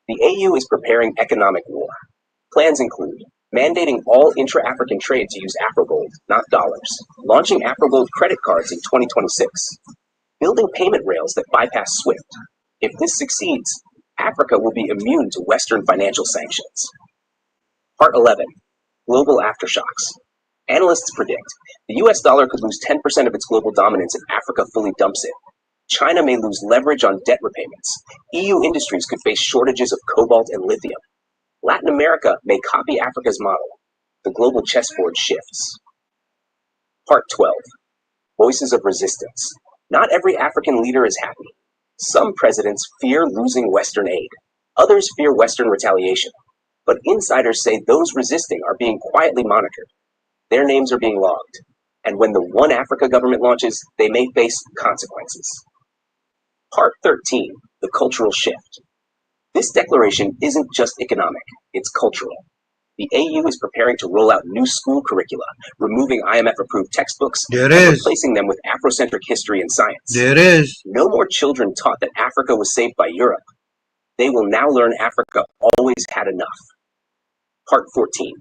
The AU is preparing economic war. Plans include mandating all intra-African trade to use Afrogold, not dollars, launching Afrogold credit cards in 2026, building payment rails that bypass SWIFT. If this succeeds, Africa will be immune to Western financial sanctions. Part 11. Global aftershocks. Analysts predict the US dollar could lose 10% of its global dominance if Africa fully dumps it. China may lose leverage on debt repayments. EU industries could face shortages of cobalt and lithium. Latin America may copy Africa's model. The global chessboard shifts. Part 12. Voices of resistance. Not every African leader is happy. Some presidents fear losing Western aid. Others fear Western retaliation. But insiders say those resisting are being quietly monitored. Their names are being logged. And when the One Africa government launches, they may face consequences. Part 13. The cultural shift. This declaration isn't just economic, it's cultural. The AU is preparing to roll out new school curricula, removing IMF-approved textbooks and replacing them with Afrocentric history and science. No more children taught that Africa was saved by Europe. They will now learn Africa always had enough. Part 14.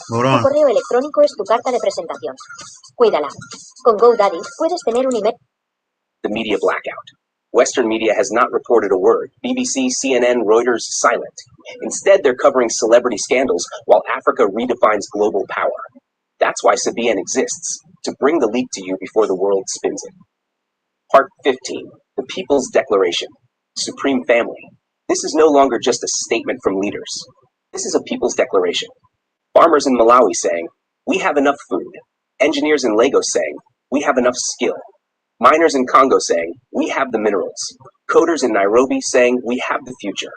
Tu correo electrónico es tu carta de presentación. Cuídala. Con GoDaddy puedes tener un email. The media blackout. Western media has not reported a word. BBC, CNN, Reuters, silent. Instead, they're covering celebrity scandals while Africa redefines global power. That's why CBN exists, to bring the leak to you before the world spins it. Part 15. The People's Declaration. Supreme Family. This is no longer just a statement from leaders. This is a People's Declaration. Farmers in Malawi saying, we have enough food. Engineers in Lagos saying, we have enough skill. Miners in Congo saying, we have the minerals. Coders in Nairobi saying, we have the future.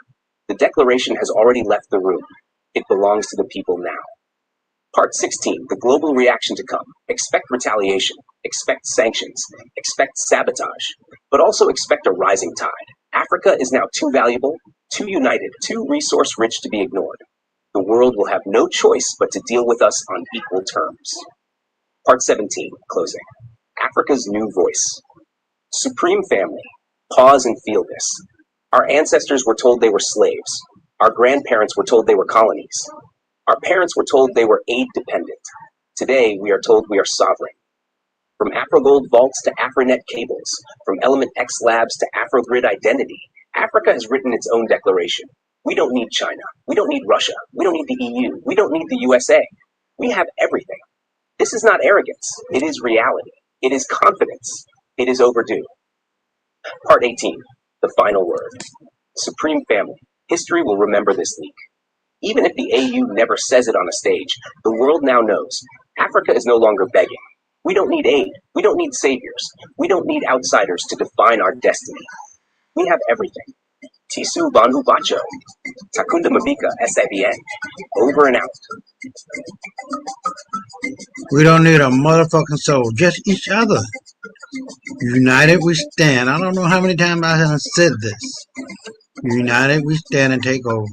The declaration has already left the room. It belongs to the people now. Part 16, the global reaction to come. Expect retaliation. Expect sanctions. Expect sabotage. But also expect a rising tide. Africa is now too valuable, too united, too resource-rich to be ignored. The world will have no choice but to deal with us on equal terms. Part 17, closing. Africa's new voice. Supreme family, pause and feel this. Our ancestors were told they were slaves. Our grandparents were told they were colonies. Our parents were told they were aid-dependent. Today, we are told we are sovereign. From AfroGold vaults to AfroNet cables, from Element X Labs to AfroGrid identity, Africa has written its own declaration. We don't need China. We don't need Russia. We don't need the EU. We don't need the USA. We have everything. This is not arrogance. It is reality. It is confidence. It is overdue. Part 18, the final word. Supreme family, history will remember this leak. Even if the AU never says it on a stage, the world now knows Africa is no longer begging. We don't need aid. We don't need saviors. We don't need outsiders to define our destiny. We have everything. Tisu Banhu Bacho. Takunda Mabika, SABN. Over and out. We don't need a motherfucking soul, just each other. United we stand. I don't know how many times I have said this. United we stand and take over.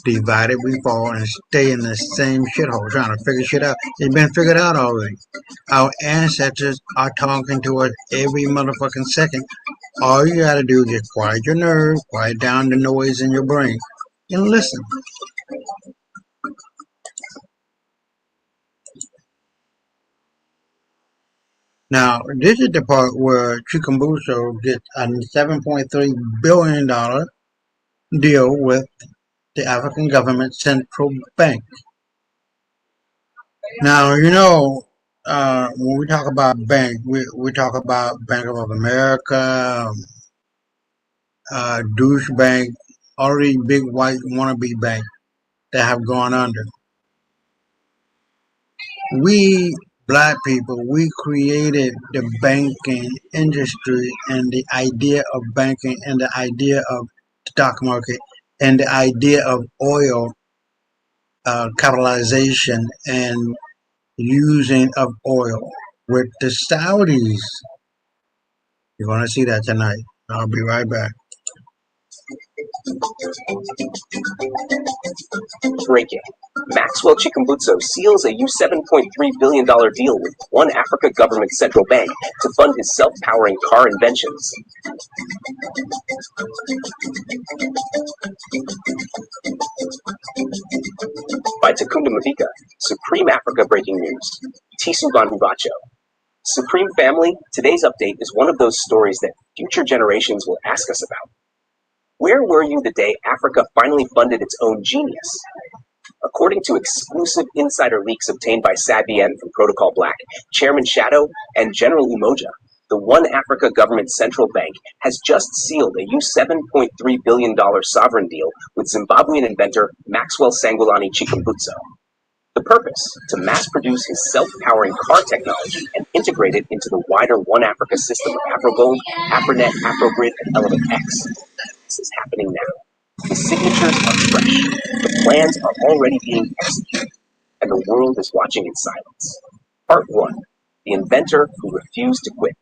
Divided we fall and stay in the same shithole trying to figure shit out. It's been figured out already. Our ancestors are talking to us every motherfucking second. All you gotta do is just quiet your nerves, quiet down the noise in your brain, and listen. Now, this is the part where Chikumbutso gets a $7.3 billion deal with the African government central bank. Now, you know, when we talk about bank, we talk about Bank of America, douche bank, all these big white wannabe banks that have gone under. We black people, we created the banking industry and the idea of banking and the idea of stock market and the idea of oil capitalization and using of oil with the Saudis. You're going to see that tonight. I'll be right back. Breaking. Maxwell Chikumbutso seals a $7.3 billion deal with One Africa Government Central Bank to fund his self-powering car inventions. By Takunda Mavika, Supreme Africa Breaking News. Tisu Banhu Bacho. Supreme Family, today's update is one of those stories that future generations will ask us about. Where were you the day Africa finally funded its own genius? According to exclusive insider leaks obtained by SABN from Protocol Black, Chairman Shadow, and General Umoja, the One Africa Government Central Bank has just sealed a $7.3 billion sovereign deal with Zimbabwean inventor Maxwell Sangulani Chikumbutso. The purpose, to mass-produce his self-powering car technology and integrate it into the wider One Africa system of AfroGold, AfroNet, AfroGrid, and Element X. This is happening now. The signatures are fresh. The plans are already being executed. And the world is watching in silence. Part 1. The inventor who refused to quit.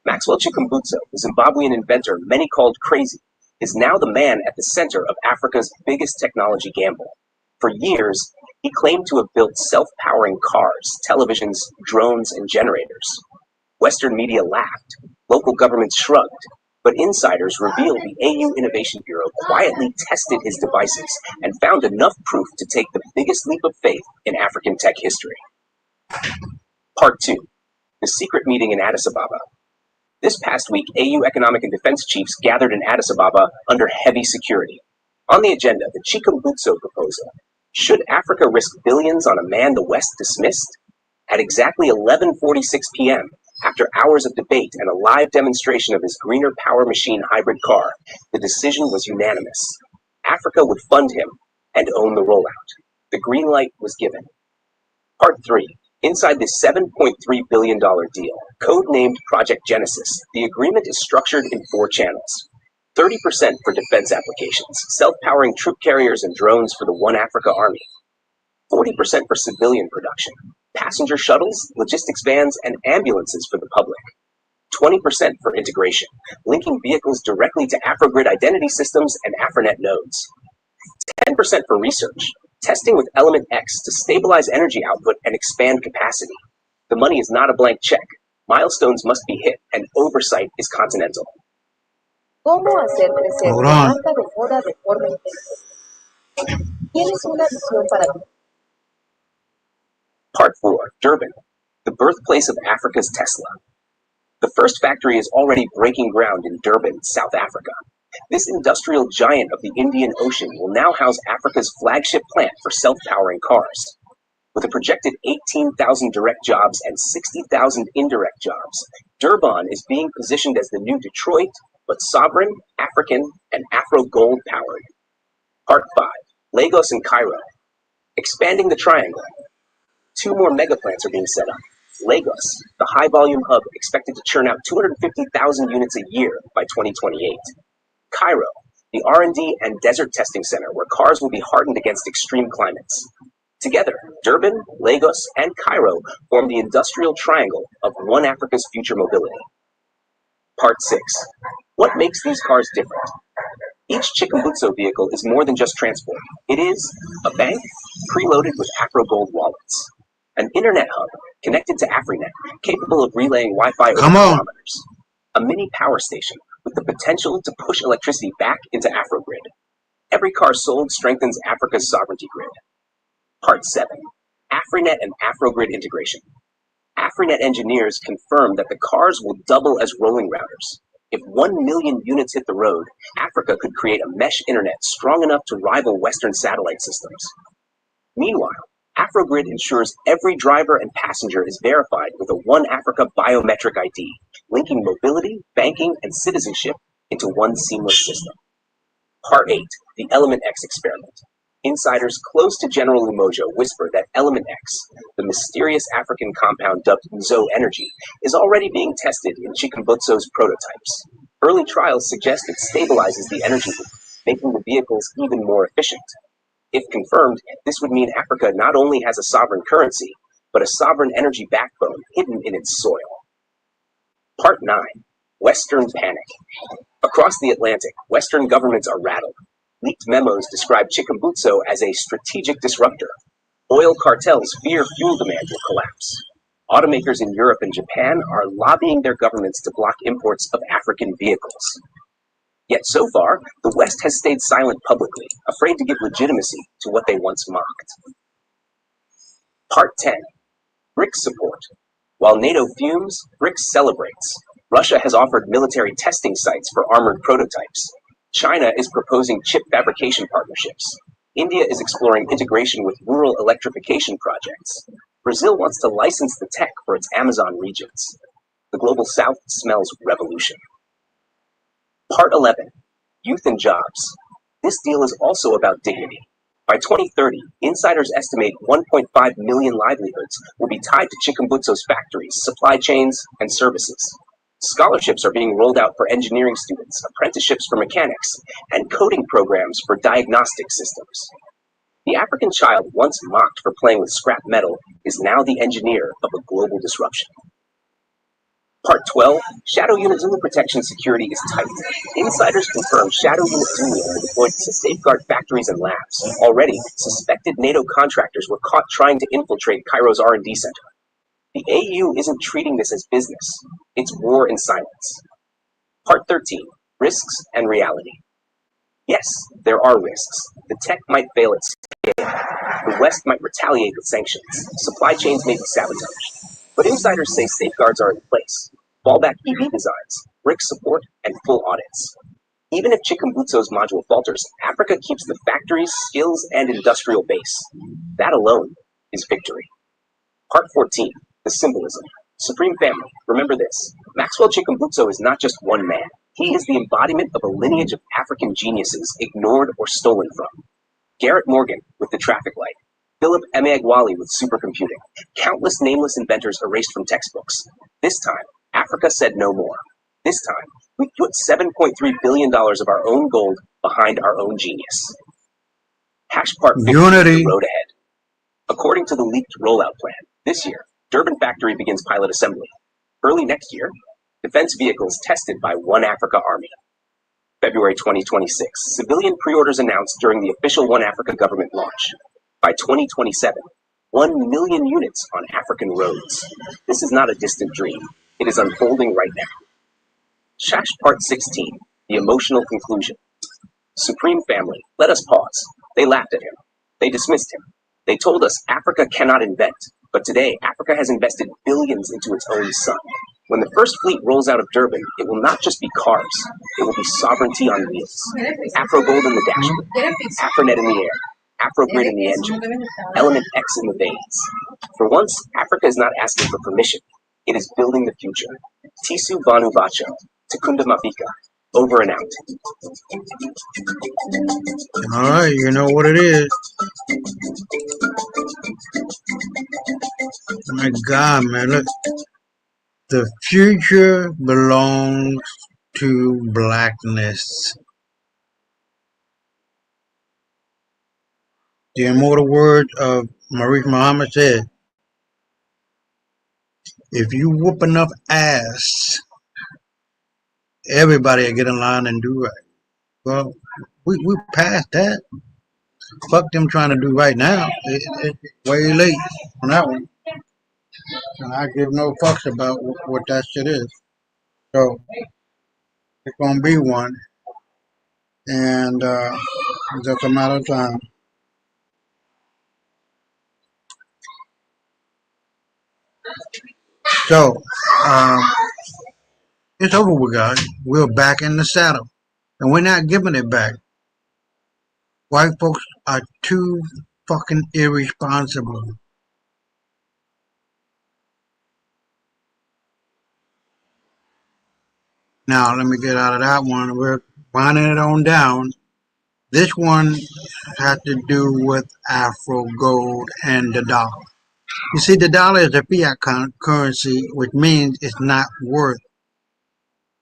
Maxwell Chikumbutso, the Zimbabwean inventor many called crazy, is now the man at the center of Africa's biggest technology gamble. For years, he claimed to have built self-powering cars, televisions, drones, and generators. Western media laughed. Local governments shrugged. But insiders revealed the AU Innovation Bureau quietly tested his devices and found enough proof to take the biggest leap of faith in African tech history. Part 2. The secret meeting in Addis Ababa. This past week, AU economic and defense chiefs gathered in Addis Ababa under heavy security. On the agenda, the Chikumbutso proposal. Should Africa risk billions on a man the West dismissed? At exactly 11:46 p.m., after hours of debate and a live demonstration of his greener power machine hybrid car, the decision was unanimous. Africa would fund him and own the rollout. The green light was given. Part 3. Inside this $7.3 billion deal, code-named Project Genesis, the agreement is structured in 4 channels. 30% for defense applications, self-powering troop carriers and drones for the One Africa Army. 40% for civilian production, passenger shuttles, logistics vans, and ambulances for the public. 20% for integration, linking vehicles directly to AfroGrid identity systems and AfroNet nodes. 10% for research, testing with Element X to stabilize energy output and expand capacity. The money is not a blank check. Milestones must be hit, and oversight is continental. ¿Cómo hacer crecer Hold tu on. marca de moda de forma inteligente? ¿Tienes una visión para tu Part 4, Durban, the birthplace of Africa's Tesla. The first factory is already breaking ground in Durban, South Africa. This industrial giant of the Indian Ocean will now house Africa's flagship plant for self-powering cars. With a projected 18,000 direct jobs and 60,000 indirect jobs, Durban is being positioned as the new Detroit, but sovereign, African, and Afro-gold powered. Part 5, Lagos and Cairo. Expanding the triangle. 2 more mega plants are being set up. Lagos, the high-volume hub expected to churn out 250,000 units a year by 2028. Cairo, the R&D and desert testing center where cars will be hardened against extreme climates. Together, Durban, Lagos, and Cairo form the industrial triangle of one Africa's future mobility. Part 6. What makes these cars different? Each Chikumbutso vehicle is more than just transport. It is a bank preloaded with Afro-gold wallets, an internet hub connected to AfriNet, capable of relaying Wi-Fi over kilometers, a mini power station with the potential to push electricity back into Afrogrid. Every car sold strengthens Africa's sovereignty grid. Part 7. AfriNet and Afrogrid integration. AfriNet engineers confirm that the cars will double as rolling routers. If 1 million units hit the road, Africa could create a mesh internet strong enough to rival Western satellite systems. Meanwhile, Afrogrid ensures every driver and passenger is verified with a One Africa biometric ID, linking mobility, banking, and citizenship into one seamless system. Part 8. The Element X experiment. Insiders close to General Umoja whisper that Element X, the mysterious African compound dubbed Nzo Energy, is already being tested in Chikumbutso's prototypes. Early trials suggest it stabilizes the energy loop, making the vehicles even more efficient. If confirmed, this would mean Africa not only has a sovereign currency, but a sovereign energy backbone hidden in its soil. Part 9. Western Panic. Across the Atlantic, Western governments are rattled. Leaked memos describe Chikumbutso as a strategic disruptor. Oil cartels fear fuel demand will collapse. Automakers in Europe and Japan are lobbying their governments to block imports of African vehicles. Yet so far, the West has stayed silent publicly, afraid to give legitimacy to what they once mocked. Part 10. BRICS support. While NATO fumes, BRICS celebrates. Russia has offered military testing sites for armored prototypes. China is proposing chip fabrication partnerships. India is exploring integration with rural electrification projects. Brazil wants to license the tech for its Amazon regions. The Global South smells revolution. Part 11. Youth and jobs. This deal is also about dignity. By 2030, insiders estimate 1.5 million livelihoods will be tied to Chikumbutso's factories, supply chains, and services. Scholarships are being rolled out for engineering students, apprenticeships for mechanics, and coding programs for diagnostic systems. The African child once mocked for playing with scrap metal is now the engineer of a global disruption. Part 12. Shadow Unit Zulu protection security is tight. Insiders confirm Shadow Unit Zulu are deployed to safeguard factories and labs. Already, suspected NATO contractors were caught trying to infiltrate Cairo's R&D center. The AU isn't treating this as business. It's war in silence. Part 13. Risks and reality. Yes, there are risks. The tech might fail at scale. The West might retaliate with sanctions. Supply chains may be sabotaged. But insiders say safeguards are in place. Fallback EV designs, BRICS support, and full audits. Even if Chikumbutso's module falters, Africa keeps the factories, skills, and industrial base. That alone is victory. Part 14. The symbolism. Supreme Family, remember this. Maxwell Chikumbutso is not just one man. He is the embodiment of a lineage of African geniuses ignored or stolen from. Garrett Morgan with the traffic light. Philip Emeagwali with supercomputing. Countless nameless inventors erased from textbooks. This time, Africa said no more. This time, we put $7.3 billion of our own gold behind our own genius. Part 50 Unity. The road ahead. According to the leaked rollout plan, this year, Durban factory begins pilot assembly. Early next year, defense vehicles tested by One Africa Army. February 2026, civilian pre-orders announced during the official One Africa government launch. By 2027, 1 million units on African roads. This is not a distant dream. It is unfolding right now. Shash Part 16, the emotional conclusion. Supreme family, let us pause. They laughed at him. They dismissed him. They told us Africa cannot invent, but today Africa has invested billions into its own sun. When the first fleet rolls out of Durban, it will not just be cars. It will be sovereignty on wheels. AfroGold in the dashboard, Afronet in the air, AfroGrid in the engine, Element X in the veins. For once, Africa is not asking for permission. It is building the future. Tisu Banu Bacho, Takunda Mafika, over and out. All right, you know what it is. My God, man, look. The future belongs to blackness. The immortal words of Maurice Muhammad said, if you whoop enough ass, everybody will get in line and do right. Well, we passed that. Fuck them trying to do right now. It's way late on that one. And I give no fucks about what that shit is. So it's gonna be one, and it's just a matter of time. So it's over with, guys. We're back in the saddle, and we're not giving it back. White folks are too fucking irresponsible. Now, let me get out of that one. We're winding it on down. This one has to do with AfroGold and the dollar. You see, the dollar is a fiat currency, which means it's not worth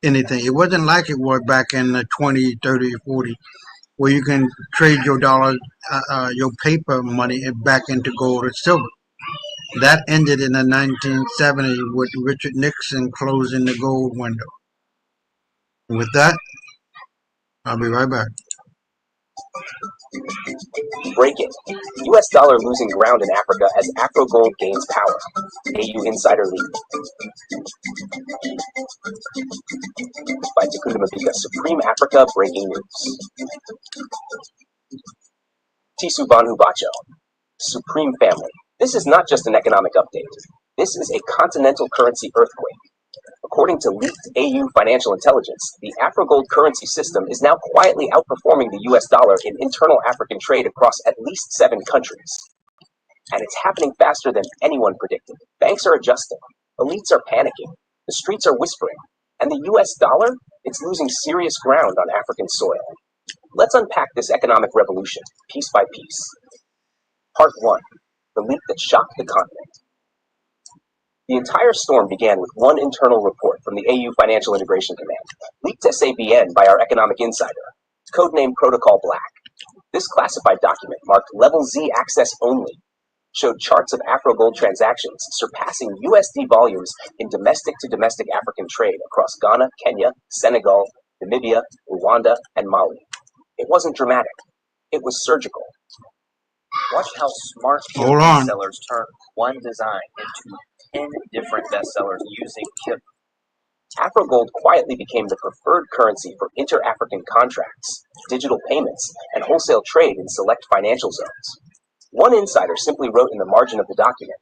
anything. It wasn't like it was back in the 20s, 30s, 40s, where you can trade your dollars, your paper money back into gold or silver. That ended in the 1970s with Richard Nixon closing the gold window. With that, I'll be right back. Break it. U.S. dollar losing ground in Africa as AfroGold gains power. AU Insider Lead. By Takunda Mafika, Supreme Africa breaking news. Tisu Banu Bacho. Supreme family. This is not just an economic update. This is a continental currency earthquake. According to leaked AU financial intelligence, the AfroGold currency system is now quietly outperforming the US dollar in internal African trade across at least 7 countries. And it's happening faster than anyone predicted. Banks are adjusting. Elites are panicking. The streets are whispering. And the US dollar? It's losing serious ground on African soil. Let's unpack this economic revolution, piece by piece. Part 1. The leak that shocked the continent. The entire storm began with one internal report from the AU Financial Integration Command, leaked to SABN by our economic insider, codenamed Protocol Black. This classified document, marked Level Z Access Only, showed charts of AfroGold transactions surpassing USD volumes in domestic-to-domestic African trade across Ghana, Kenya, Senegal, Namibia, Rwanda, and Mali. It wasn't dramatic. It was surgical. Watch how smart sellers turn one design into 10 different bestsellers using KIP. AfroGold quietly became the preferred currency for inter-African contracts, digital payments, and wholesale trade in select financial zones. One insider simply wrote in the margin of the document,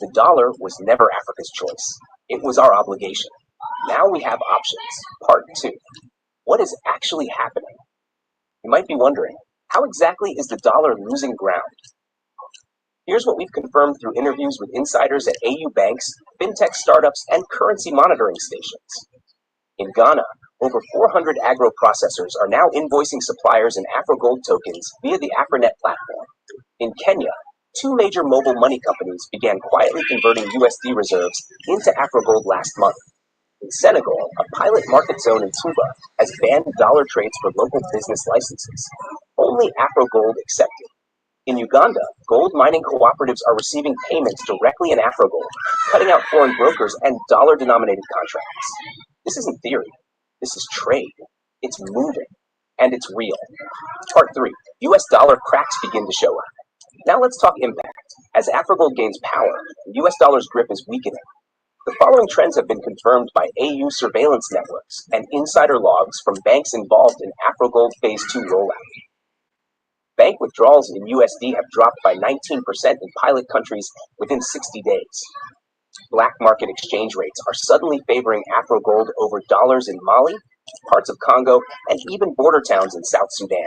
"The dollar was never Africa's choice. It was our obligation. Now we have options." Part 2. What is actually happening? You might be wondering, how exactly is the dollar losing ground? Here's what we've confirmed through interviews with insiders at AU banks, fintech startups, and currency monitoring stations. In Ghana, over 400 agro-processors are now invoicing suppliers in AfroGold tokens via the Afronet platform. In Kenya, 2 major mobile money companies began quietly converting USD reserves into AfroGold last month. In Senegal, a pilot market zone in Touba has banned dollar trades for local business licenses. Only AfroGold accepted. In Uganda, gold mining cooperatives are receiving payments directly in AfroGold, cutting out foreign brokers and dollar-denominated contracts. This isn't theory. This is trade. It's moving, and it's real. Part 3. US dollar cracks begin to show up. Now let's talk impact. As AfroGold gains power, the US dollar's grip is weakening. The following trends have been confirmed by AU surveillance networks and insider logs from banks involved in AfroGold Phase 2 rollout. Bank withdrawals in USD have dropped by 19% in pilot countries within 60 days. Black market exchange rates are suddenly favoring AfroGold over dollars in Mali, parts of Congo, and even border towns in South Sudan.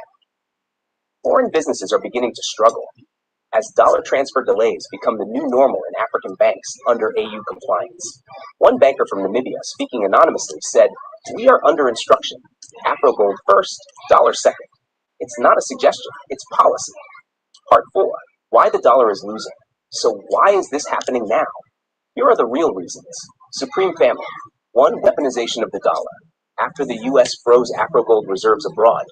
Foreign businesses are beginning to struggle as dollar transfer delays become the new normal in African banks under AU compliance. One banker from Namibia, speaking anonymously, said, "We are under instruction. AfroGold first, dollar second. It's not a suggestion, it's policy." Part 4. Why the dollar is losing. So why is this happening now? Here are the real reasons. Supreme Family. 1. Weaponization of the dollar. After the US froze AfroGold reserves abroad,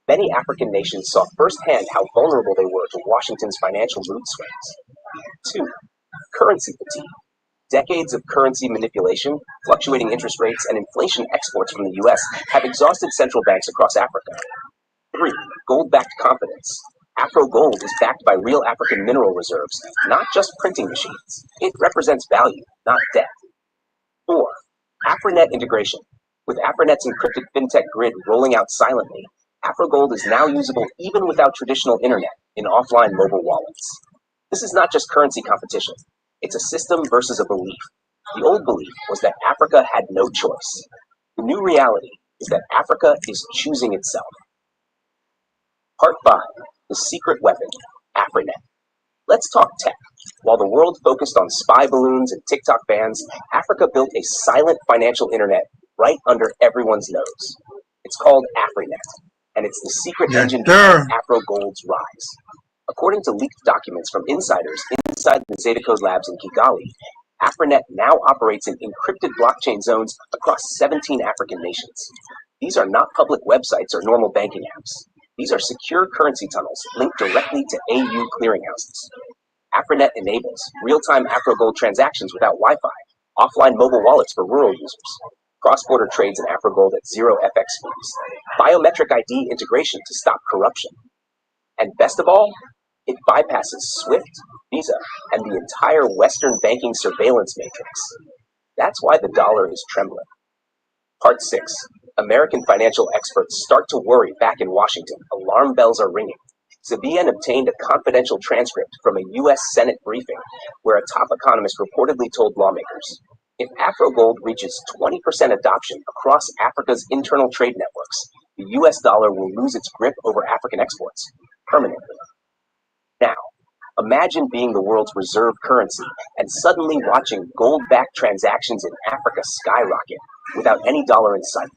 many African nations saw firsthand how vulnerable they were to Washington's financial mood swings. 2. Currency fatigue. Decades of currency manipulation, fluctuating interest rates, and inflation exports from the US have exhausted central banks across Africa. 3. Gold-backed confidence. AfroGold is backed by real African mineral reserves, not just printing machines. It represents value, not debt. 4. AfroNet integration. With AfroNet's encrypted fintech grid rolling out silently, AfroGold is now usable even without traditional internet in offline mobile wallets. This is not just currency competition. It's a system versus a belief. The old belief was that Africa had no choice. The new reality is that Africa is choosing itself. Part 5. The secret weapon, AfroNet. Let's talk tech. While the world focused on spy balloons and TikTok bans, Africa built a silent financial internet right under everyone's nose. It's called AfroNet, and it's the secret engine behind AfroGold's rise. According to leaked documents from insiders inside the Zetacode labs in Kigali, AfroNet now operates in encrypted blockchain zones across 17 African nations. These are not public websites or normal banking apps. These are secure currency tunnels linked directly to AU clearinghouses. AfroNet enables real-time AfroGold transactions without Wi-Fi, offline mobile wallets for rural users, cross-border trades in AfroGold at zero FX fees, biometric ID integration to stop corruption. And best of all, it bypasses SWIFT, Visa, and the entire Western banking surveillance matrix. That's why the dollar is trembling. Part 6. American financial experts start to worry back in Washington. Alarm bells are ringing. Zabian obtained a confidential transcript from a U.S. Senate briefing where a top economist reportedly told lawmakers, if AfroGold reaches 20% adoption across Africa's internal trade networks, the U.S. dollar will lose its grip over African exports permanently. Now, imagine being the world's reserve currency and suddenly watching gold-backed transactions in Africa skyrocket without any dollar in sight.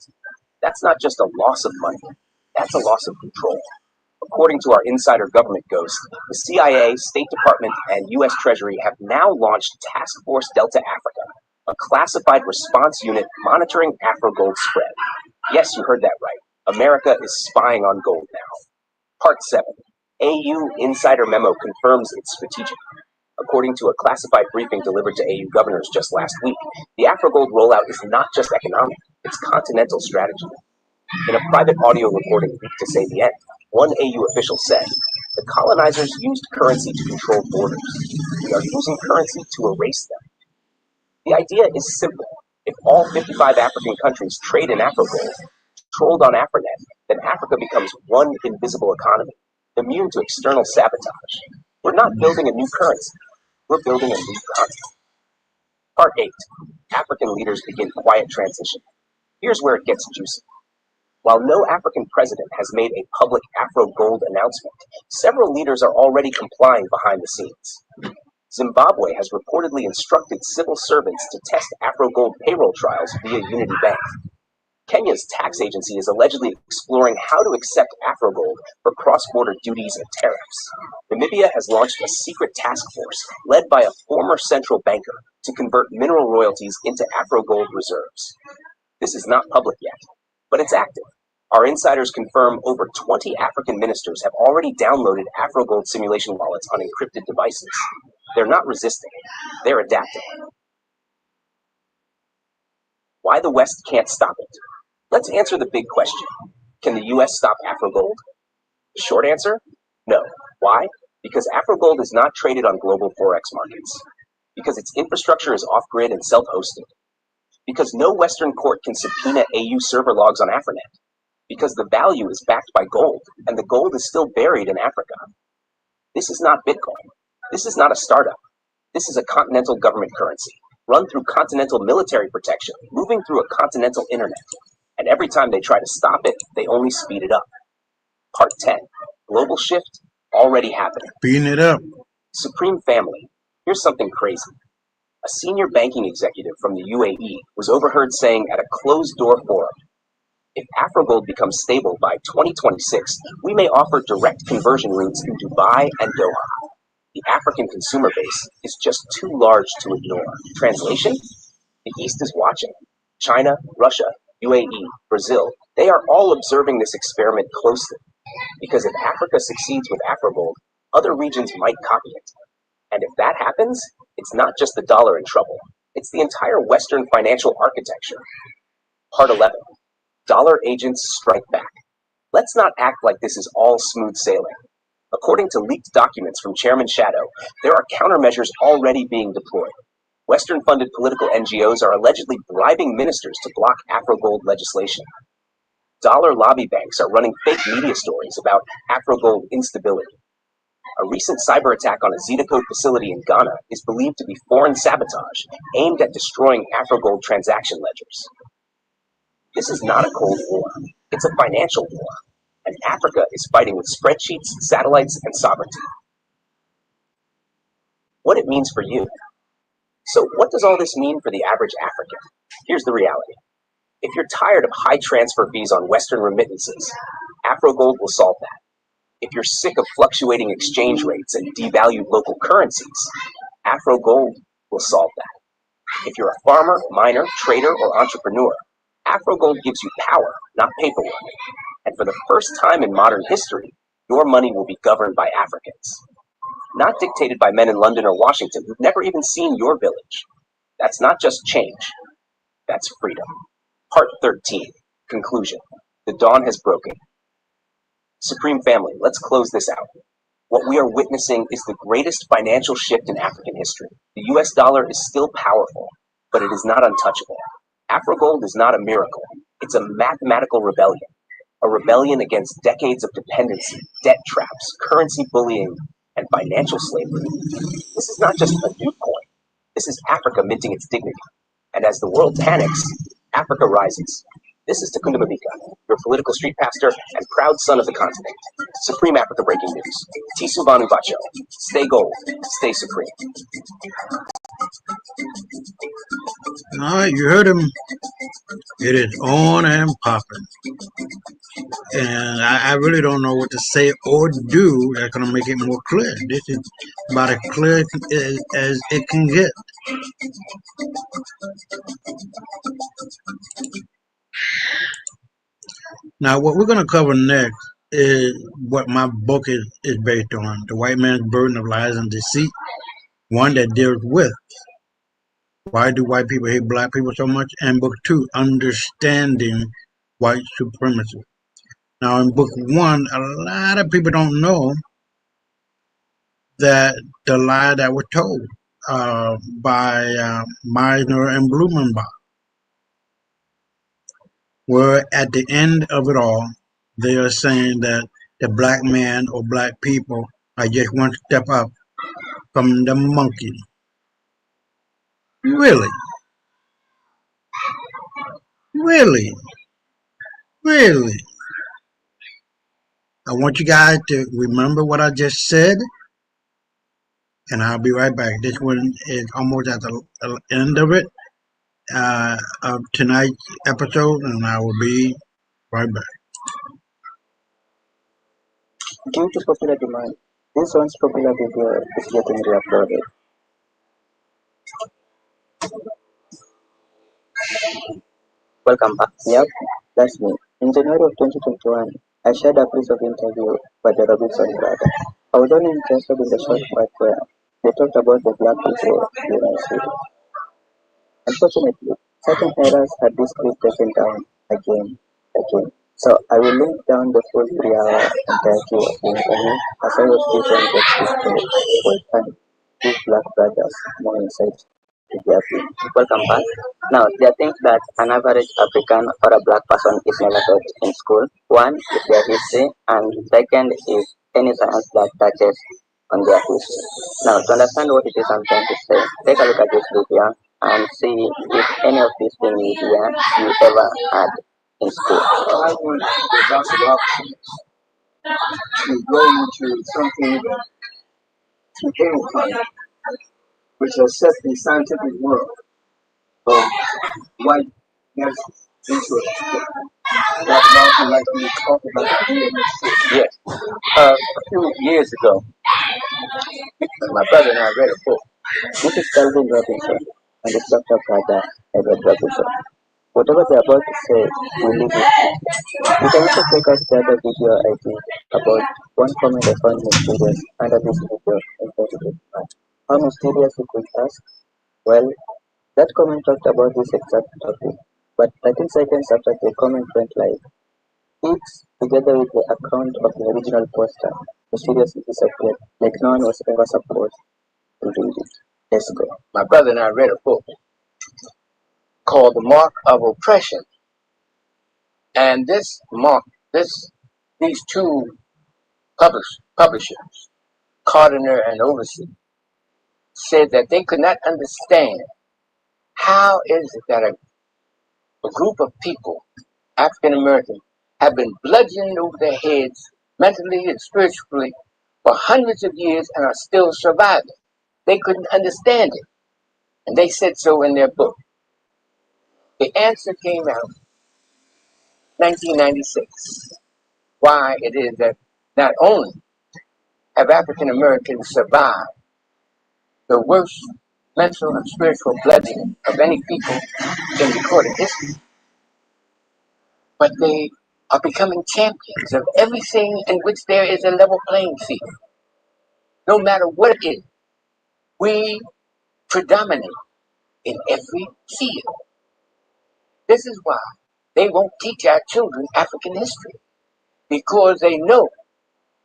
That's not just a loss of money, that's a loss of control. According to our insider government ghost, the CIA, State Department, and U.S. Treasury have now launched Task Force Delta Africa, a classified response unit monitoring AfroGold spread. Yes, you heard that right. America is spying on gold now. Part 7. AU Insider Memo confirms it's strategic. According to a classified briefing delivered to AU governors just last week, the AfroGold rollout is not just economic, it's continental strategy. In a private audio recording leaked to Zabian, one AU official said, the colonizers used currency to control borders. We are using currency to erase them. The idea is simple. If all 55 African countries trade in AfroGold, controlled on AfroNet, then Africa becomes one invisible economy, immune to external sabotage. We're not building a new currency. We're building a new continent. Part 8. African leaders begin quiet transition. Here's where it gets juicy. While no African president has made a public AfroGold announcement, several leaders are already complying behind the scenes. Zimbabwe has reportedly instructed civil servants to test AfroGold payroll trials via Unity Bank. Kenya's tax agency is allegedly exploring how to accept AfroGold for cross-border duties and tariffs. Namibia has launched a secret task force led by a former central banker to convert mineral royalties into AfroGold reserves. This is not public yet, but it's active. Our insiders confirm over 20 African ministers have already downloaded AfroGold simulation wallets on encrypted devices. They're not resisting, they're adapting. Why the West can't stop it. Let's answer the big question. Can the US stop Afrogold? The short answer? No. Why? Because Afrogold is not traded on global forex markets. Because its infrastructure is off-grid and self-hosted. Because no Western court can subpoena AU server logs on Afronet. Because the value is backed by gold, and the gold is still buried in Africa. This is not Bitcoin. This is not a startup. This is a continental government currency, run through continental military protection, moving through a continental internet. And every time they try to stop it, they only speed it up. Part 10. Global shift already happening. Speeding it up. Supreme family. Here's something crazy. A senior banking executive from the UAE was overheard saying at a closed-door forum, if Afrogold becomes stable by 2026, we may offer direct conversion routes in Dubai and Doha. The African consumer base is just too large to ignore. Translation? The East is watching. China, Russia, UAE, Brazil, they are all observing this experiment closely. Because if Africa succeeds with Afrogold, other regions might copy it. And if that happens, it's not just the dollar in trouble. It's the entire Western financial architecture. Part 11. Dollar agents strike back. Let's not act like this is all smooth sailing. According to leaked documents from Chairman Shadow, there are countermeasures already being deployed. Western-funded political NGOs are allegedly bribing ministers to block Afrogold legislation. Dollar lobby banks are running fake media stories about Afrogold instability. A recent cyber attack on a Zetacode facility in Ghana is believed to be foreign sabotage aimed at destroying Afrogold transaction ledgers. This is not a Cold War. It's a financial war. And Africa is fighting with spreadsheets, satellites, and sovereignty. What it means for you. So what does all this mean for the average African? Here's the reality. If you're tired of high transfer fees on Western remittances, Afrogold will solve that. If you're sick of fluctuating exchange rates and devalued local currencies, Afrogold will solve that. If you're a farmer, miner, trader, or entrepreneur, Afrogold gives you power, not paperwork. And for the first time in modern history, your money will be governed by Africans. Not dictated by men in London or Washington who've never even seen your village. That's not just change. That's freedom. Part 13. Conclusion. The dawn has broken. Supreme family, let's close this out. What we are witnessing is the greatest financial shift in African history. The US dollar is still powerful, but it is not untouchable. Afrogold is not a miracle. It's a mathematical rebellion. A rebellion against decades of dependency, debt traps, currency bullying, and financial slavery. This is not just a new coin. This is Africa minting its dignity. And as the world panics, Africa rises. This is Takunda Mabika, your political street pastor and proud son of the continent. Supreme Africa Breaking News. Tisu Vanu Bacho. Stay gold. Stay supreme. All right, you heard him. It is on and popping. And I really don't know what to say or do that's going to make it more clear. This is about as clear as it can get. Now, what we're going to cover next is what my book is based on, The White Man's Burden of Lies and Deceit, one that deals with why do white people hate black people so much, and book 2, Understanding White Supremacy. Now, in book 1, a lot of people don't know that the lie that was told by Meisner and Blumenbach, where at the end of it all, they are saying that the black man or black people are just one step up from the monkey. Really? Really? Really? I want you guys to remember what I just said, and I'll be right back. This one is almost at the end of it, of tonight's episode, and I will be right back. Due to popular demand, this once popular video is getting re-uploaded. Welcome back. Yep, that's me. In January of 2021, I shared a piece of interview by the Robinson brothers. I was only interested in the short part where they talked about the black people genocide. Unfortunately, certain errors had this clip taken down again. So I will link down the full 3-hour entirety of the interview as I was given the story for time. Give Black brothers more insight to their view. Welcome back. Now, there are things that an average African or a black person is never taught in school. One is their history, and second is any science that touches on their history. Now, to understand what it is I'm trying to say, take a look at this video and see if any of these things here you ever had in school. I want Dr. Robinson to go into something that he came upon, which has set the scientific world of white medicine into it. Dr. Robinson like me to talk about that. Yes. A few years ago, my brother and I read a book. This is Calvin Robinson and his Dr. brother, Edward Robinson. Whatever they're about to say, we leave it. You can also check out the other video I did about one comment I found mysterious under this video entitled How Mysterious You Could Ask? Well, that comment talked about this exact topic, but 13 seconds after the comment went live, it, together with the account of the original poster, mysteriously disappeared, like no one was ever supposed to read it. Let's go. My brother and I read a book called The Mark of Oppression. And these two publishers, Cardiner and Oversee, said that they could not understand how is it that a group of people, African Americans, have been bludgeoned over their heads mentally and spiritually for hundreds of years and are still surviving. They couldn't understand it. And they said so in their book. The answer came out 1996. Why it is that not only have African Americans survived the worst mental and spiritual bludgeoning of any people in recorded history, but they are becoming champions of everything in which there is a level playing field. No matter what it is, we predominate in every field. This is why they won't teach our children African history, because they know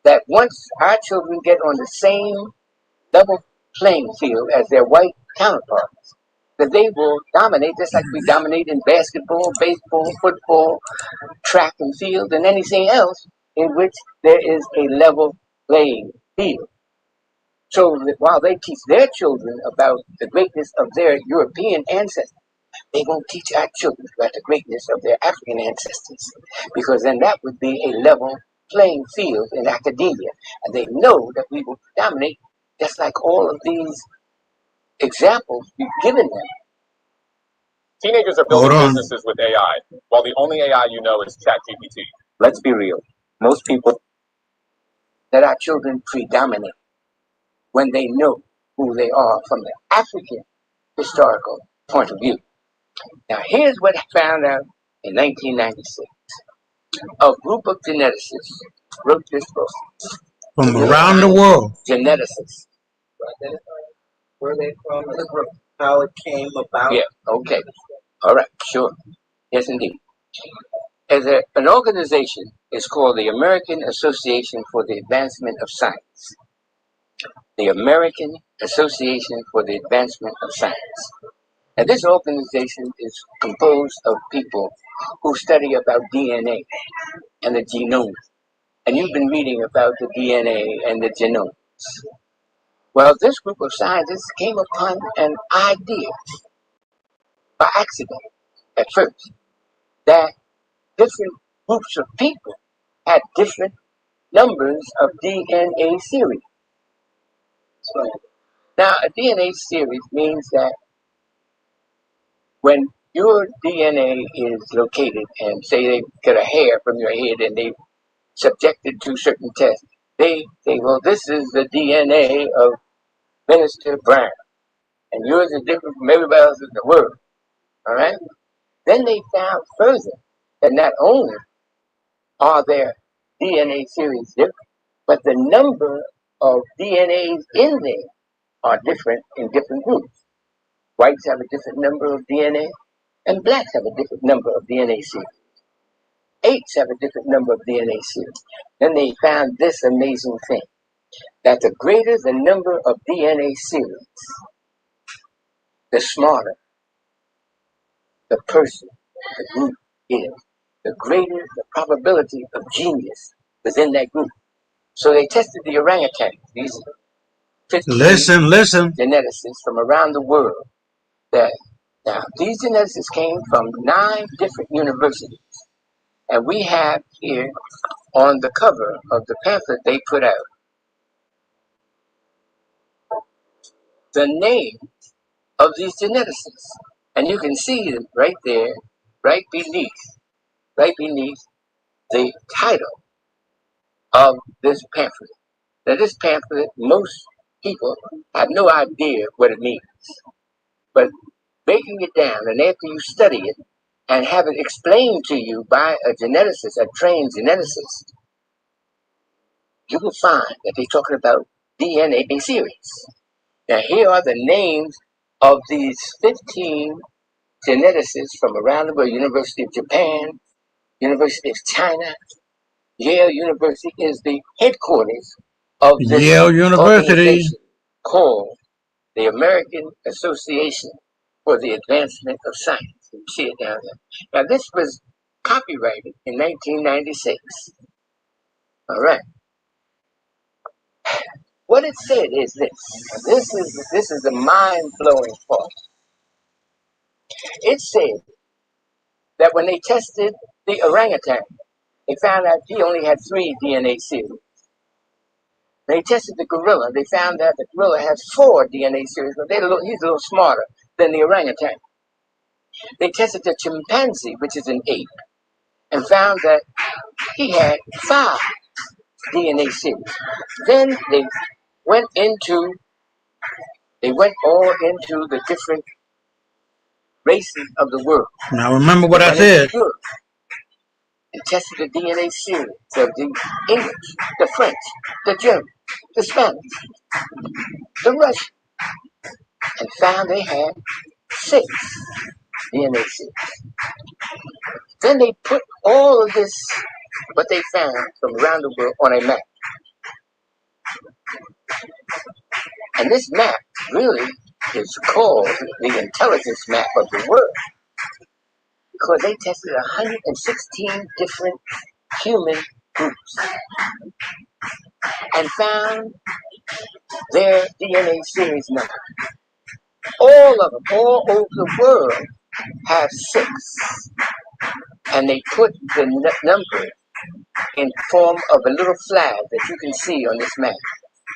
that once our children get on the same level playing field as their white counterparts, that they will dominate just like we dominate in basketball, baseball, football, track and field, and anything else in which there is a level playing field. So that while they teach their children about the greatness of their European ancestors, they won't teach our children about the greatness of their African ancestors, because then that would be a level playing field in academia. And they know that we will dominate just like all of these examples we've given them. Teenagers are building businesses with AI, while the only AI you know is ChatGPT. Let's be real. Most people that our children predominate when they know who they are from the African historical point of view. Now, here's what I found out in 1996. A group of geneticists wrote this book. From around the world. Geneticists. Where they from, the group, how it came about. Yeah, okay. All right, sure. Yes, indeed. As an organization is called the American Association for the Advancement of Science. The American Association for the Advancement of Science. And this organization is composed of people who study about DNA and the genome. And you've been reading about the DNA and the genome. Well, this group of scientists came upon an idea by accident at first that different groups of people had different numbers of DNA series. Now, a DNA series means that when your DNA is located and say they get a hair from your head and they subject it to certain tests, they say, well, this is the DNA of Minister Brown, and yours is different from everybody else in the world. All right? Then they found further that not only are their DNA series different, but the number of DNAs in there are different in different groups. Whites have a different number of DNA, and blacks have a different number of DNA series. apes have a different number of DNA series. Then they found this amazing thing, that the greater the number of DNA series, the smarter the person, the group is, the greater the probability of genius within that group. So they tested the orangutan, these 15 geneticists from around the world. Now, these geneticists came from 9 different universities. And we have here on the cover of the pamphlet they put out the name of these geneticists. And you can see them right there, right beneath the title of this pamphlet. Now, this pamphlet, most people have no idea what it means. But breaking it down, and after you study it and have it explained to you by a geneticist, a trained geneticist, you will find that they're talking about DNA series. Now, here are the names of these 15 geneticists from around the world: University of Japan, University of China. Yale University is the headquarters of this Yale University organization called the American Association for the Advancement of Science. You see it down there. Now, this was copyrighted in 1996. All right. What it said is this. This is the mind-blowing part. It said that when they tested the orangutan, they found out he only had 3 DNA series. They tested the gorilla. They found that the gorilla has 4 DNA series, but he's a little smarter than the orangutan. They tested the chimpanzee, which is an ape, and found that he had 5 DNA series. Then they went all into the different races of the world. Now remember what I said. They tested the DNA series of the English, the French, the German, the Spanish, the Russian, and found they had 6 DNA series. Then they put all of this, what they found from around the world, on a map. And this map really is called the intelligence map of the world, because they tested 116 different human groups and found their DNA series number. All of them, all over the world, have 6. And they put the number in form of a little flag that you can see on this map.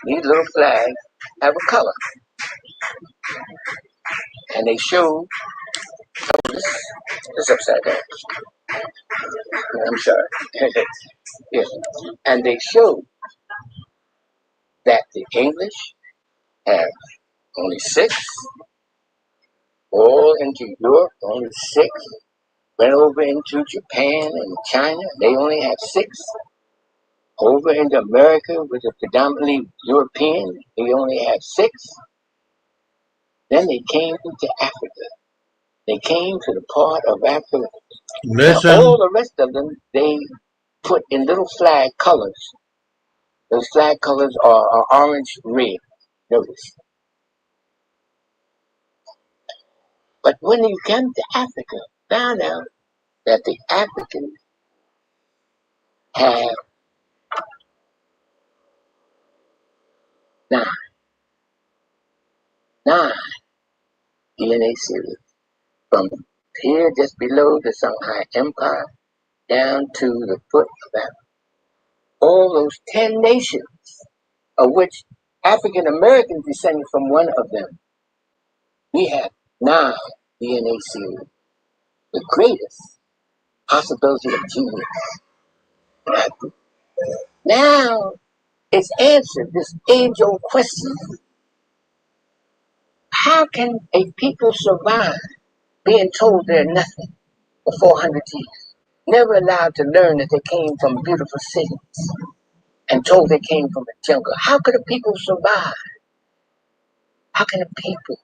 These little flags have a color. And they show, this upside down. I'm sorry. Yeah. And they show that the English have only 6. All into Europe, only 6. Went over into Japan and China, they only have 6. Over into America, which is predominantly European, they only have 6. Then they came into Africa. They came to the part of Africa. Now, all the rest of them, they put in little flag colors. Those flag colors are orange, red. Notice. But when you come to Africa, found out that the Africans have 9 DNA series from here just below the Songhai Empire down to the foot of Africa. All those 10 nations, of which African Americans descended from one of them, we have 9 DNA series. The greatest possibility of genius. Now, it's answered this age-old question. How can a people survive being told they're nothing for 400 years? Never allowed to learn that they came from beautiful cities and told they came from a jungle. How could a people survive? How can a people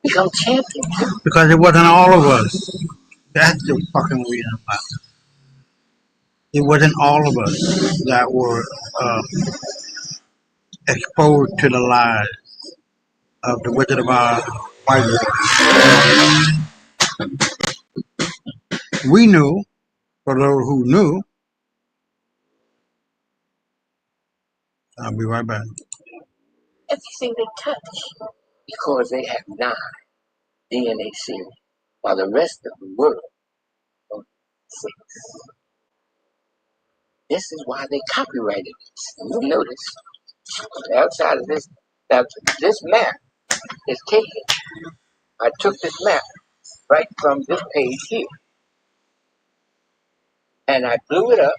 become champions? Because it wasn't all of us. That's the fucking reason why. It wasn't all of us that were exposed to the lies of the Wizard of Oz white race. We knew, for those who knew. I'll be right back. Everything they touch, because they have 9 DNA series, while the rest of the world only 6. This is why they copyrighted this. And you'll notice, outside of this, that this map is taken. I took this map right from this page here, and I blew it up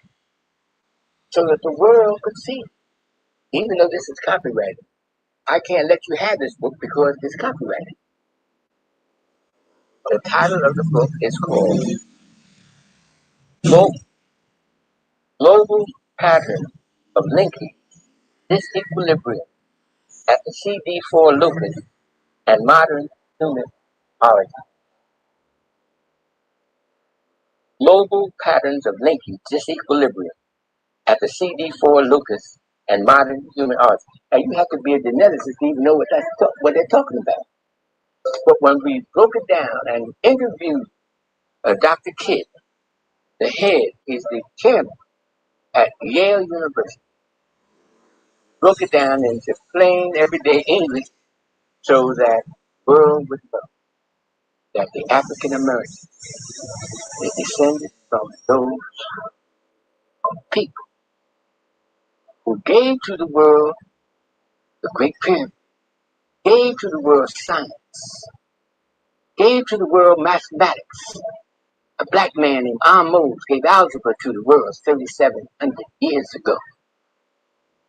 so that the world could see it. Even though this is copyrighted, I can't let you have this book because it's copyrighted. The title of the book is called Global Pattern of Linking Disequilibrium at the CD4 Locus and Modern Human Origin. Global Patterns of Linking Disequilibrium at the CD4 Locus and Modern Human Origin. Now you have to be a geneticist to even know what they're talking about. But when we broke it down and interviewed Dr. Kidd, the head is the chairman at Yale University, broke it down into plain everyday English so that the world would know that the African American is descended from those people who gave to the world the Great Pyramid, gave to the world science, gave to the world mathematics. A black man named Ahmose gave algebra to the world 3,700 years ago.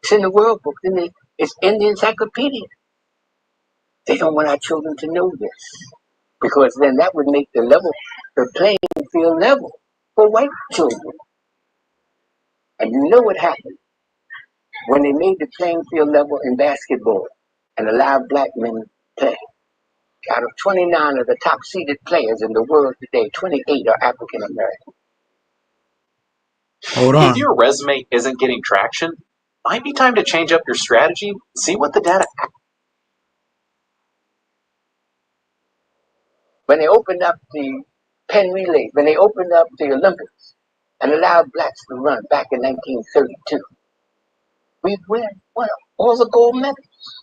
It's in the world book, it's in the encyclopedia. They don't want our children to know this, because then that would make the playing field level for white children. And you know what happened when they made the playing field level in basketball and allowed black men to play. Out of 29 of the top seeded players in the world today, 28 are African American. Hold on. If your resume isn't getting traction, might be time to change up your strategy. See what the data. When they opened up the Penn Relays, when they opened up the Olympics and allowed blacks to run back in 1932, we won all the gold medals.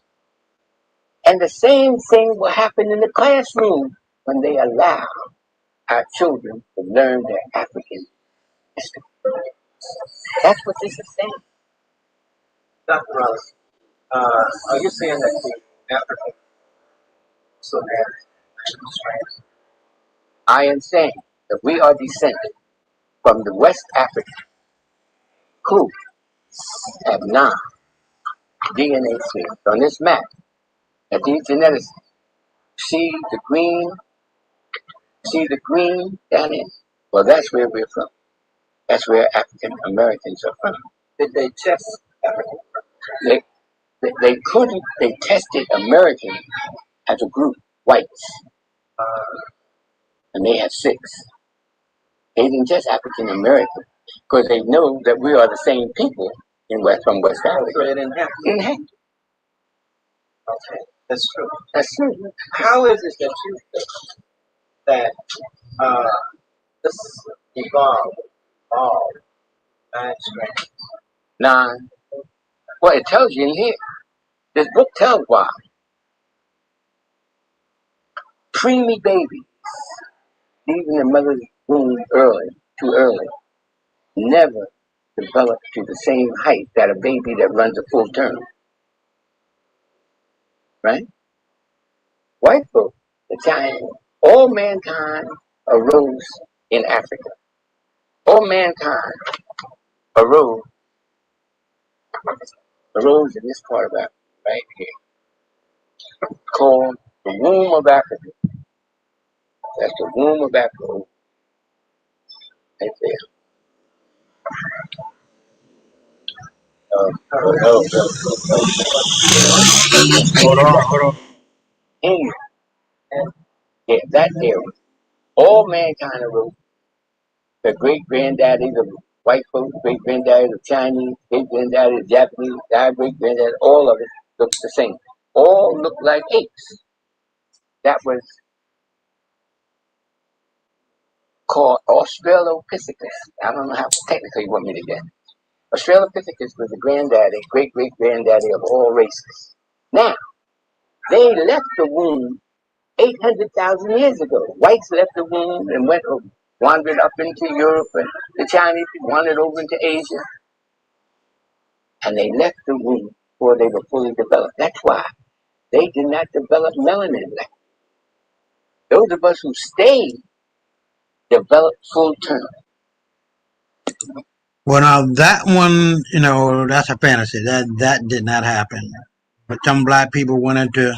And the same thing will happen in the classroom when they allow our children to learn their African history. That's what this is saying. Dr. Ross, are you saying that the African so has? I am saying that we are descended from the West African who have 9 DNA series on this map. That these geneticists see the green down in. Well, that's where we're from. That's where African Americans are from. Did they test African? They couldn't. They tested Americans as a group, whites, and they had 6. They didn't test African Americans because they know that we are the same people from West Africa. So they didn't have to. Okay, that's true. That's true. How is it that you think that this evolved all 9 strands? 9. Well, it tells you in here. This book tells why. Preemie babies, leaving the mother's womb too early, never develop to the same height that a baby that runs a full term. Right? White folk, Italian, all mankind arose in Africa. All mankind arose in this part of Africa, right here, called the womb of Africa. That's the womb of Africa, right there. Hold on. Here. Yeah, that area. All mankind arose. The great granddaddies of white folks, great granddaddy of Chinese, great granddaddy of Japanese, our great granddaddy, all of it looks the same. All look like apes. That was called Australopithecus. I don't know how technically you want me to get. Australopithecus was the granddaddy, great great granddaddy of all races. Now, they left the womb 800,000 years ago. Whites left the womb and wandered up into Europe, and the Chinese wandered over into Asia. And they left the womb before they were fully developed. That's why they did not develop melanin. Those of us who stayed developed full term. Well, now that one, that's a fantasy. That did not happen. But some black people went into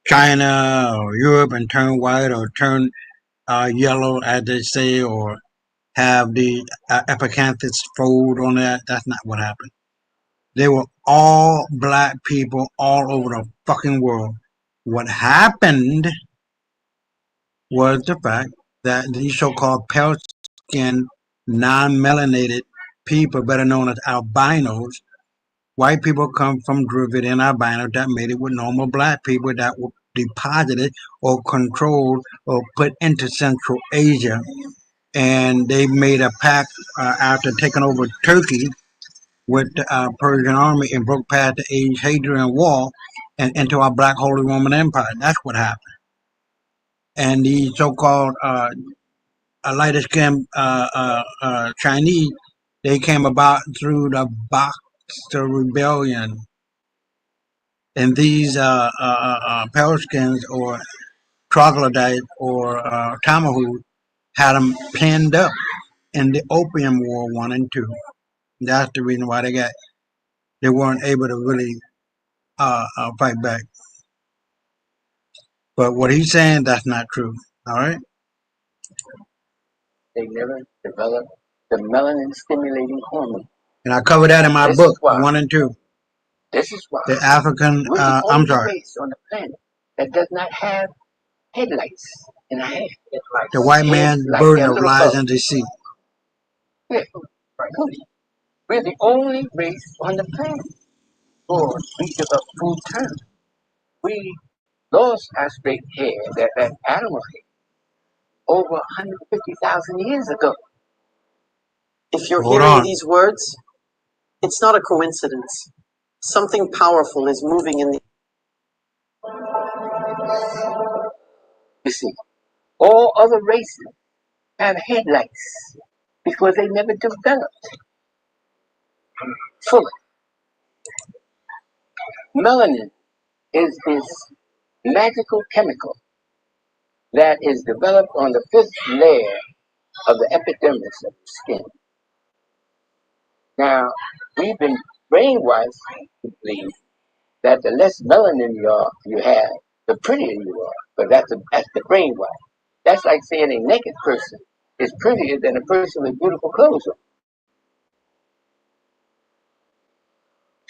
China or Europe and turned white or turned yellow, as they say, or have the epicanthus fold on that. That's not what happened. They were all black people all over the fucking world. What happened was the fact that these so-called pale-skinned, non-melanated people, better known as albinos, white people come from Dravidian albinos that made it with normal black people that were deposited or controlled or put into Central Asia. And they made a pact after taking over Turkey with the Persian army and broke past the Hadrian Wall and into our Black Holy Roman Empire. That's what happened. And the so-called lighter-skinned Chinese, they came about through the Boxer Rebellion. And these pale-skins or troglodytes or Tamahus had them pinned up in the Opium War 1 and 2. That's the reason why they weren't able to really fight back. But what he's saying, that's not true. All right? They never developed the melanin-stimulating hormone. And I covered that in my book, 1 and 2. This is why the African, we're the I'm only sorry. race on the planet that does not have headlights in our head. The white man's burden of lies and deceit. Yeah, we're the only race on the planet. For we give up full term. We lost our straight hair, that animal hair, over 150,000 years ago. If you're hearing these words, it's not a coincidence. Something powerful is moving in the... You see, all other races have headlights because they never developed fully. Melanin is this magical chemical that is developed on the 5th layer of the epidermis of the skin. Now, we've been brainwashed to believe that the less melanin you have, the prettier you are. But that's the brainwash. That's like saying a naked person is prettier than a person with beautiful clothes on.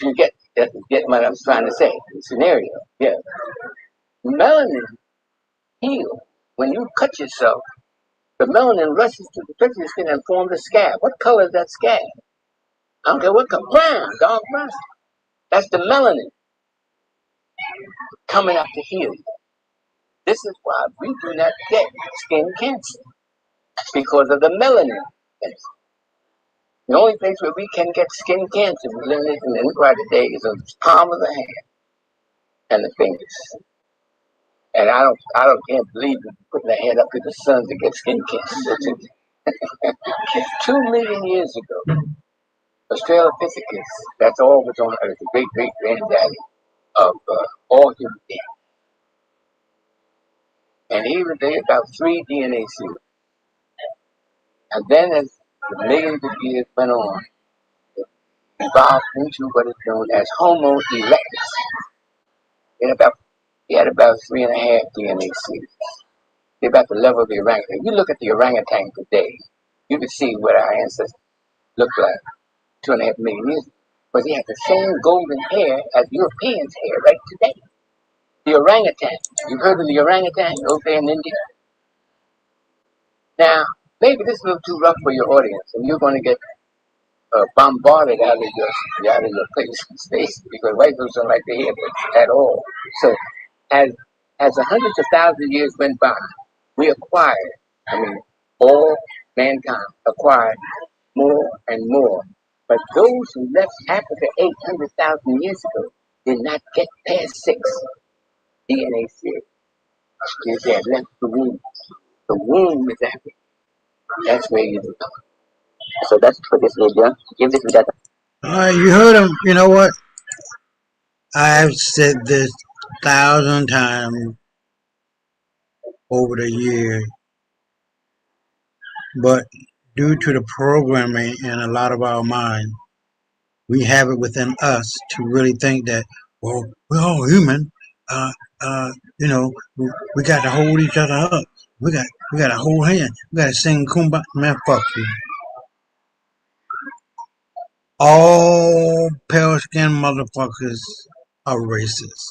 You get what I was trying to say, the scenario. Yeah. Melanin heals. When you cut yourself, the melanin rushes to the picture skin and forms a scab. What color is that scab? I don't care what color. Brown, dark brown. That's the melanin coming up to heal you. This is why we do not get skin cancer. Because of the melanin. The only place where we can get skin cancer, we learn this in the Empire today, is on the palm of the hand and the fingers. And I can't believe that putting the hand up to the sun to get skin cancer. 2 million years ago, Australopithecus, that's all was on Earth, the great great granddaddy of all human beings. And he was there about 3 DNA series. And then as the millions of years went on, it evolved into what is known as Homo erectus. He had about 3.5 DNA series. They're about the level of the orangutan. If you look at the orangutan today, you can see what our ancestors looked like 2.5 million years ago. But he had the same golden hair as Europeans' hair right today. The orangutan. You've heard of the orangutan over there in India? Now, maybe this is a little too rough for your audience, and you're going to get bombarded out of your place and space because white folks don't like to hear this at all. So as the hundreds of thousands of years went by, we acquired, all mankind acquired more and more. But those who left Africa 800,000 years ago did not get past 6 DNA series. They had left the womb. The womb is Africa. That's where you do. So that's for this video. Give this video. You heard him. You know what? I've said this 1,000 times over the years, but due to the programming in a lot of our mind, we have it within us to really think that, well, we're all human. You know, we got to hold each other up. We got to hold hands. We got to sing kumbaya. Man, fuck you. All pale skinned motherfuckers are racist.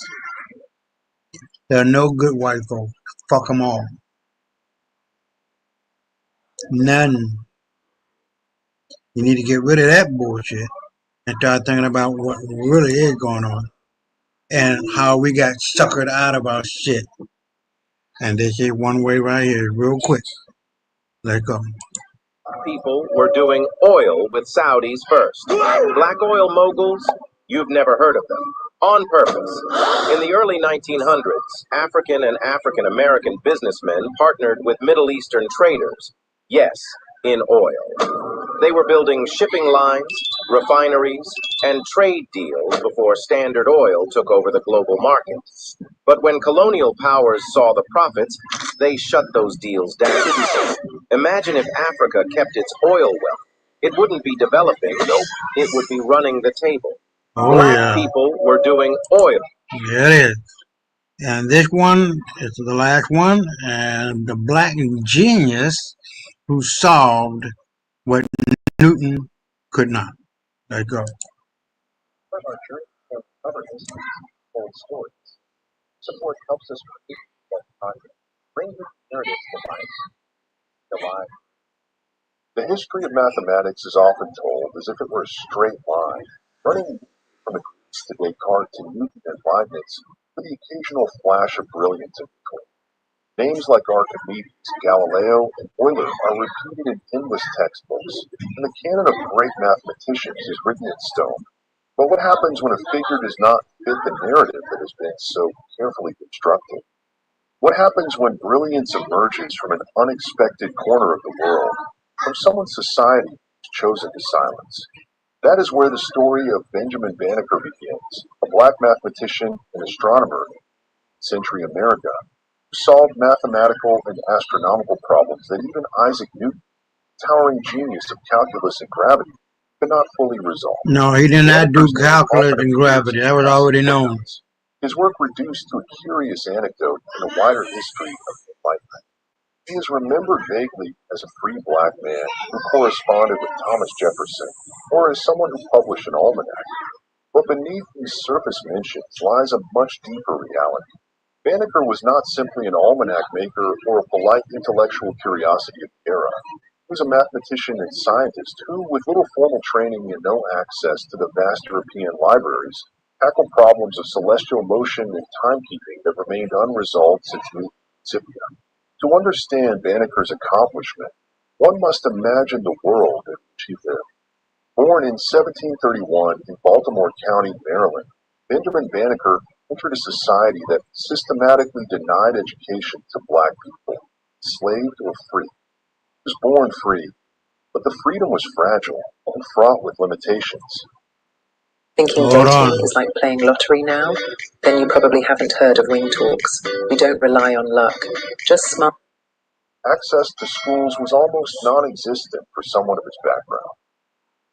There are no good white folks. Fuck them all. None. You need to get rid of that bullshit and start thinking about what really is going on and how we got suckered out of our shit. And this is one way right here, real quick. Let's go. People were doing oil with Saudis first. Black oil moguls, you've never heard of them. On purpose. In the early 1900s, African and African American businessmen partnered with Middle Eastern traders. Yes, in oil. They were building shipping lines, refineries, and trade deals before Standard Oil took over the global market. But when colonial powers saw the profits, they shut those deals down. Imagine if Africa kept its oil wealth. It wouldn't be developing, nope. It would be running the table. Black people were doing oil. Yeah, it is. And this one is the last one, and the black genius who solved what Newton could not. Let's go. Support helps us create that content, bring the narratives to life. The history of mathematics is often told as if it were a straight line, running from the Greeks to Descartes to Newton and Leibniz, with the occasional flash of brilliance in between. Names like Archimedes, Galileo, and Euler are repeated in endless textbooks, and the canon of great mathematicians is written in stone. But what happens when a figure does not fit the narrative that has been so carefully constructed? What happens when brilliance emerges from an unexpected corner of the world, from someone's society who's chosen to silence? That is where the story of Benjamin Banneker begins, a black mathematician and astronomer in century America, who solved mathematical and astronomical problems that even Isaac Newton, towering genius of calculus and gravity, could not fully resolve. No, he did not do calculus and gravity. That was already known. His work reduced to a curious anecdote in a wider history of the Enlightenment. He is remembered vaguely as a free black man who corresponded with Thomas Jefferson, or as someone who published an almanac. But beneath these surface mentions lies a much deeper reality. Banneker was not simply an almanac maker or a polite intellectual curiosity of the era. He was a mathematician and scientist who, with little formal training and no access to the vast European libraries, tackled problems of celestial motion and timekeeping that remained unresolved since Newton's Principia. To understand Banneker's accomplishment, one must imagine the world in which he lived. Born in 1731 in Baltimore County, Maryland, Benjamin Banneker entered a society that systematically denied education to black people, enslaved or free. He was born free, but the freedom was fragile and fraught with limitations. Thinking dating is like playing lottery now? Then you probably haven't heard of Wing Talks. We don't rely on luck, just smart. Access to schools was almost non-existent for someone of his background.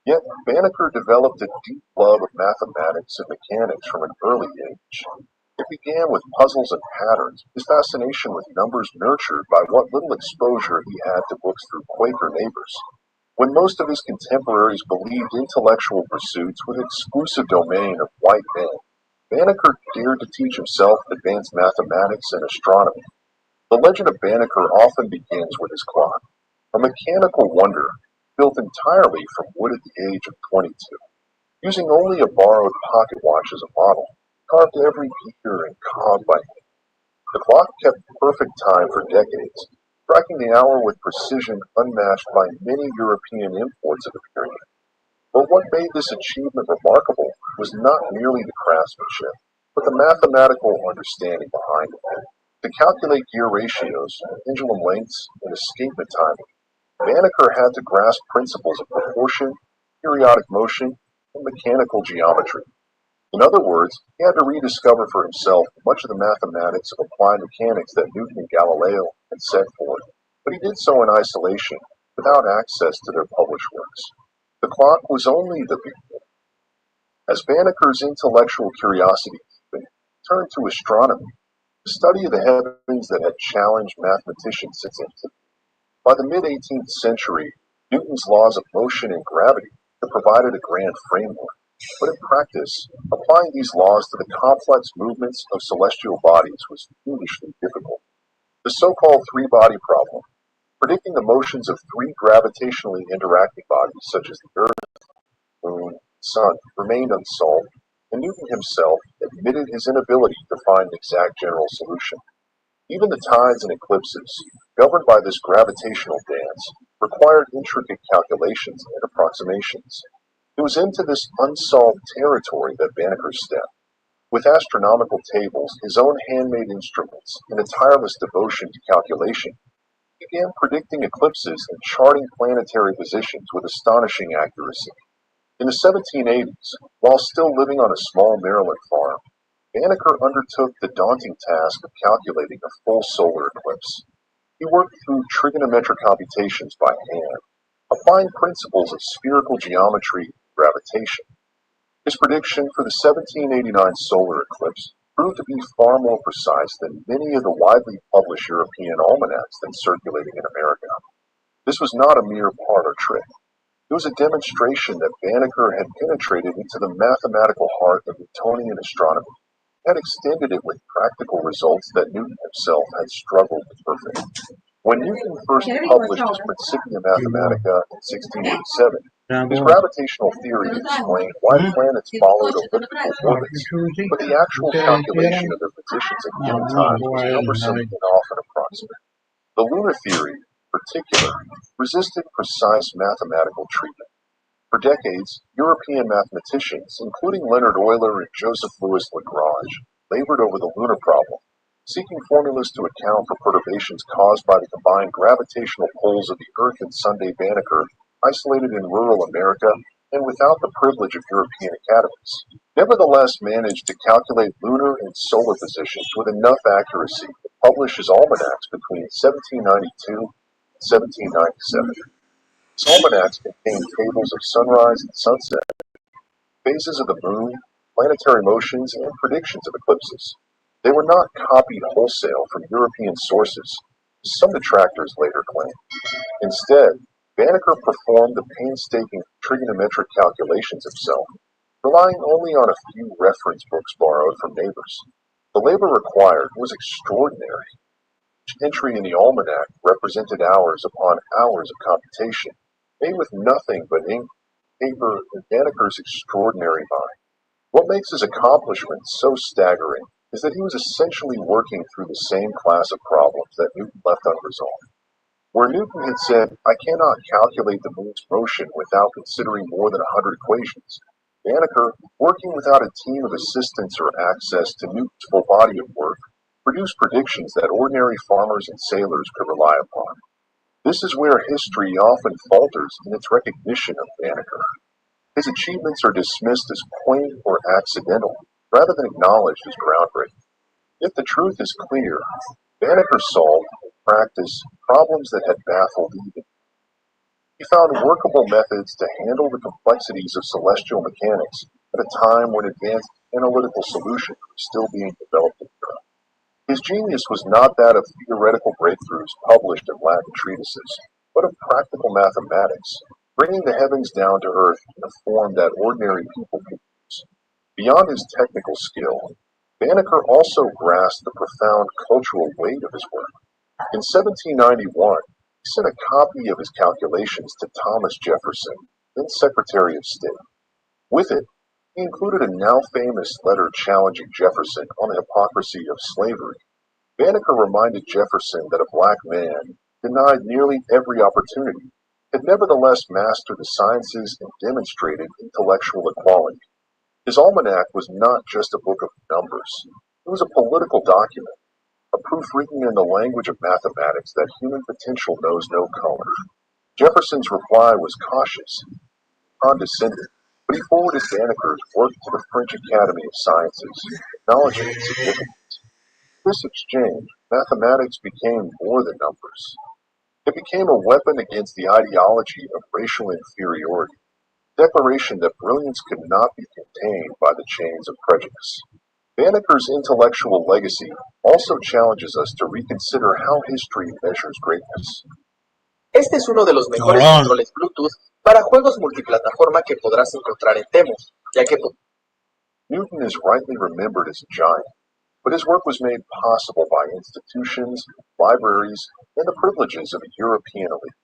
Yet Banneker developed a deep love of mathematics and mechanics from an early age. It began with puzzles and patterns, his fascination with numbers nurtured by what little exposure he had to books through Quaker neighbors. When most of his contemporaries believed intellectual pursuits were the exclusive domain of white men, Banneker dared to teach himself advanced mathematics and astronomy. The legend of Banneker often begins with his clock. a mechanical wonder built entirely from wood at the age of 22. Using only a borrowed pocket watch as a model, carved every gear and cog by hand. The clock kept perfect time for decades, striking the hour with precision unmatched by many European imports of the period. But what made this achievement remarkable was not merely the craftsmanship, but the mathematical understanding behind it. To calculate gear ratios, pendulum lengths, and escapement timing, Banneker had to grasp principles of proportion, periodic motion, and mechanical geometry. In other words, he had to rediscover for himself much of the mathematics of applied mechanics that Newton and Galileo had set forth, but he did so in isolation, without access to their published works. The clock was only the beginning. As Banneker's intellectual curiosity deepened, he turned to astronomy, the study of the heavens that had challenged mathematicians since antiquity. By the mid-18th century, Newton's laws of motion and gravity had provided a grand framework, but in practice, applying these laws to the complex movements of celestial bodies was foolishly difficult. The so-called three-body problem, predicting the motions of three gravitationally interacting bodies such as the Earth, Moon, and Sun, remained unsolved, and Newton himself admitted his inability to find an exact general solution. Even the tides and eclipses, governed by this gravitational dance, required intricate calculations and approximations. It was into this unsolved territory that Banneker stepped. With astronomical tables, his own handmade instruments, and a tireless devotion to calculation, he began predicting eclipses and charting planetary positions with astonishing accuracy. In the 1780s, while still living on a small Maryland farm, Banneker undertook the daunting task of calculating a full solar eclipse. He worked through trigonometric computations by hand, applying principles of spherical geometry and gravitation. His prediction for the 1789 solar eclipse proved to be far more precise than many of the widely published European almanacs then circulating in America. This was not a mere parlor trick. It was a demonstration that Banneker had penetrated into the mathematical heart of Newtonian astronomy, and extended it with practical results that Newton himself had struggled to perfect. When Newton first published his Principia Mathematica in 1687, his gravitational theory explained why planets followed elliptical orbits, but the actual calculation of their positions at given times was cumbersome and often approximate. The lunar theory, in particular, resisted precise mathematical treatment. For decades, European mathematicians, including Leonhard Euler and Joseph Louis Lagrange, labored over the lunar problem, seeking formulas to account for perturbations caused by the combined gravitational poles of the Earth and Sunday Banneker, isolated in rural America and without the privilege of European academies, nevertheless managed to calculate lunar and solar positions with enough accuracy to publish his almanacs between 1792 and 1797. His almanacs contained tables of sunrise and sunset, phases of the moon, planetary motions, and predictions of eclipses. They were not copied wholesale from European sources, as some detractors later claimed. Instead, Banneker performed the painstaking trigonometric calculations himself, relying only on a few reference books borrowed from neighbors. The labor required was extraordinary. Each entry in the almanac represented hours upon hours of computation, made with nothing but ink, paper, and Banneker's extraordinary mind. What makes his accomplishments so staggering is that he was essentially working through the same class of problems that Newton left unresolved. Where Newton had said, "I cannot calculate the moon's motion without considering more than 100 equations," Banneker, working without a team of assistants or access to Newton's full body of work, produced predictions that ordinary farmers and sailors could rely upon. This is where history often falters in its recognition of Banneker. His achievements are dismissed as quaint or accidental, rather than acknowledged as groundbreaking. Yet the truth is clear. Banneker solved, in practice, problems that had baffled even. He found workable methods to handle the complexities of celestial mechanics at a time when advanced analytical solutions were still being developed in Europe. His genius was not that of theoretical breakthroughs published in Latin treatises, but of practical mathematics, bringing the heavens down to earth in a form that ordinary people could use. Beyond his technical skill, Banneker also grasped the profound cultural weight of his work. In 1791, He sent a copy of his calculations to Thomas Jefferson, then Secretary of State. With it, he included a now famous letter challenging Jefferson on the hypocrisy of slavery. Banneker reminded Jefferson that a black man, denied nearly every opportunity, had nevertheless mastered the sciences and demonstrated intellectual equality. His almanac was not just a book of numbers. It was a political document, a proof written in the language of mathematics that human potential knows no color. Jefferson's reply was cautious, condescending, but he forwarded Banneker's work to the French Academy of Sciences, acknowledging its significance. In this exchange, mathematics became more than numbers. It became a weapon against the ideology of racial inferiority, a declaration that brilliance could not be contained by the chains of prejudice. Banneker's intellectual legacy also challenges us to reconsider how history measures greatness. Este es uno de los mejores controles Bluetooth para juegos multiplataforma que podrás encontrar en Temu, ya que Newton is rightly remembered as a giant, but his work was made possible by institutions, libraries, and the privileges of a European elite.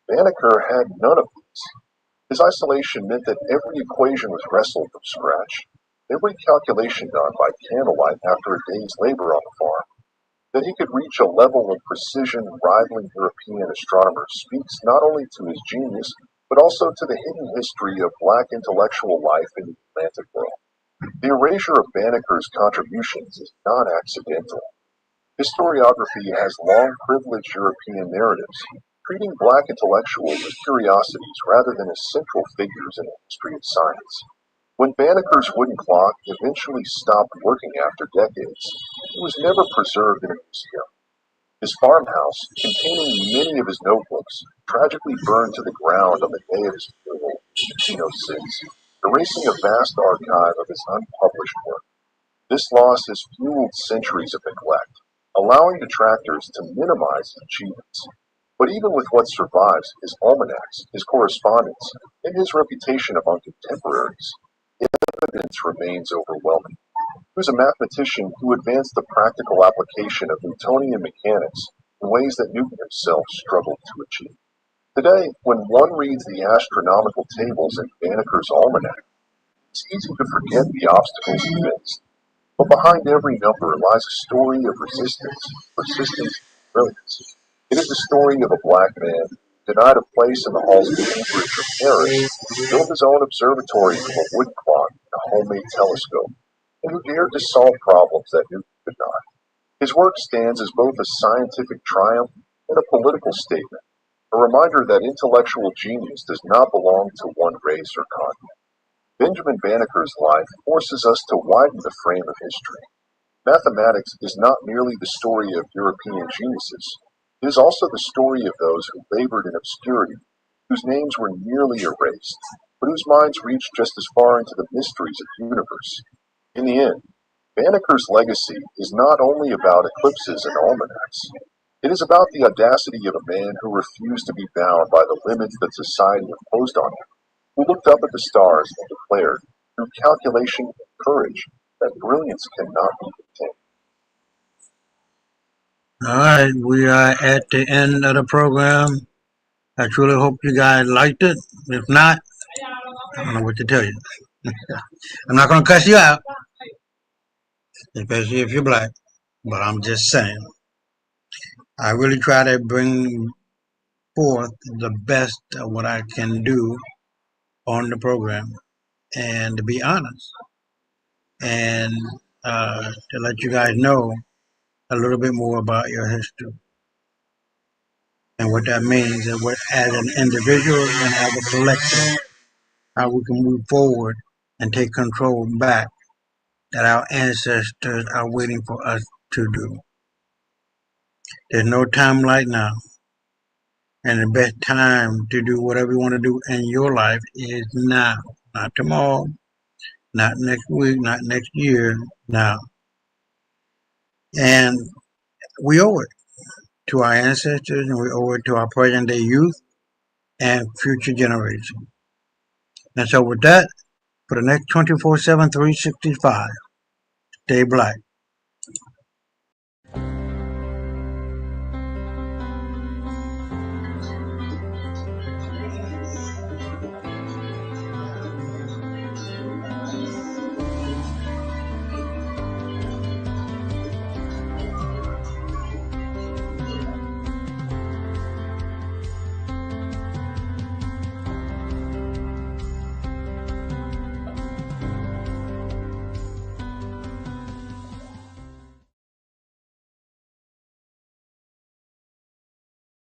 Banneker had none of these. His isolation meant that every equation was wrestled from scratch, every calculation done by candlelight after a day's labor on the farm. That he could reach a level of precision rivaling European astronomers speaks not only to his genius, but also to the hidden history of black intellectual life in the Atlantic world. The erasure of Banneker's contributions is not accidental. Historiography has long privileged European narratives, treating black intellectuals as curiosities rather than as central figures in the history of science. When Banneker's wooden clock eventually stopped working after decades, it was never preserved in a museum. His farmhouse, containing many of his notebooks, tragically burned to the ground on the day of his funeral in 1806, erasing a vast archive of his unpublished work. This loss has fueled centuries of neglect, allowing detractors to minimize his achievements. But even with what survives, his almanacs, his correspondence, and his reputation among contemporaries, evidence remains overwhelming. He was a mathematician who advanced the practical application of Newtonian mechanics in ways that Newton himself struggled to achieve. Today, when one reads the astronomical tables in Banneker's almanac, it's easy to forget the obstacles he faced. But behind every number lies a story of resistance, persistence, and brilliance. It is the story of a black man denied a place in the halls of Cambridge or Paris, built his own observatory from a wood clock and a homemade telescope, and who dared to solve problems that Newton could not. His work stands as both a scientific triumph and a political statement, a reminder that intellectual genius does not belong to one race or continent. Benjamin Banneker's life forces us to widen the frame of history. Mathematics is not merely the story of European geniuses. It is also the story of those who labored in obscurity, whose names were nearly erased, but whose minds reached just as far into the mysteries of the universe. In the end, Banneker's legacy is not only about eclipses and almanacs. It is about the audacity of a man who refused to be bound by the limits that society imposed on him, who looked up at the stars and declared, through calculation and courage, that brilliance cannot be contained. All right, we are at the end of the program. I truly hope you guys liked it. If not, I don't know what to tell you. I'm not going to cuss you out, especially if you're black, but I'm just saying. I really try to bring forth the best of what I can do on the program, and to be honest, and to let you guys know a little bit more about your history and what that means, and what, as an individual and as a collective, how we can move forward and take control back that our ancestors are waiting for us to do. There's no time like now, and the best time to do whatever you want to do in your life is now, not tomorrow, not next week, not next year, now. And we owe it to our ancestors, and we owe it to our present day youth and future generations. And so with that, for the next 24/7, 365, stay black.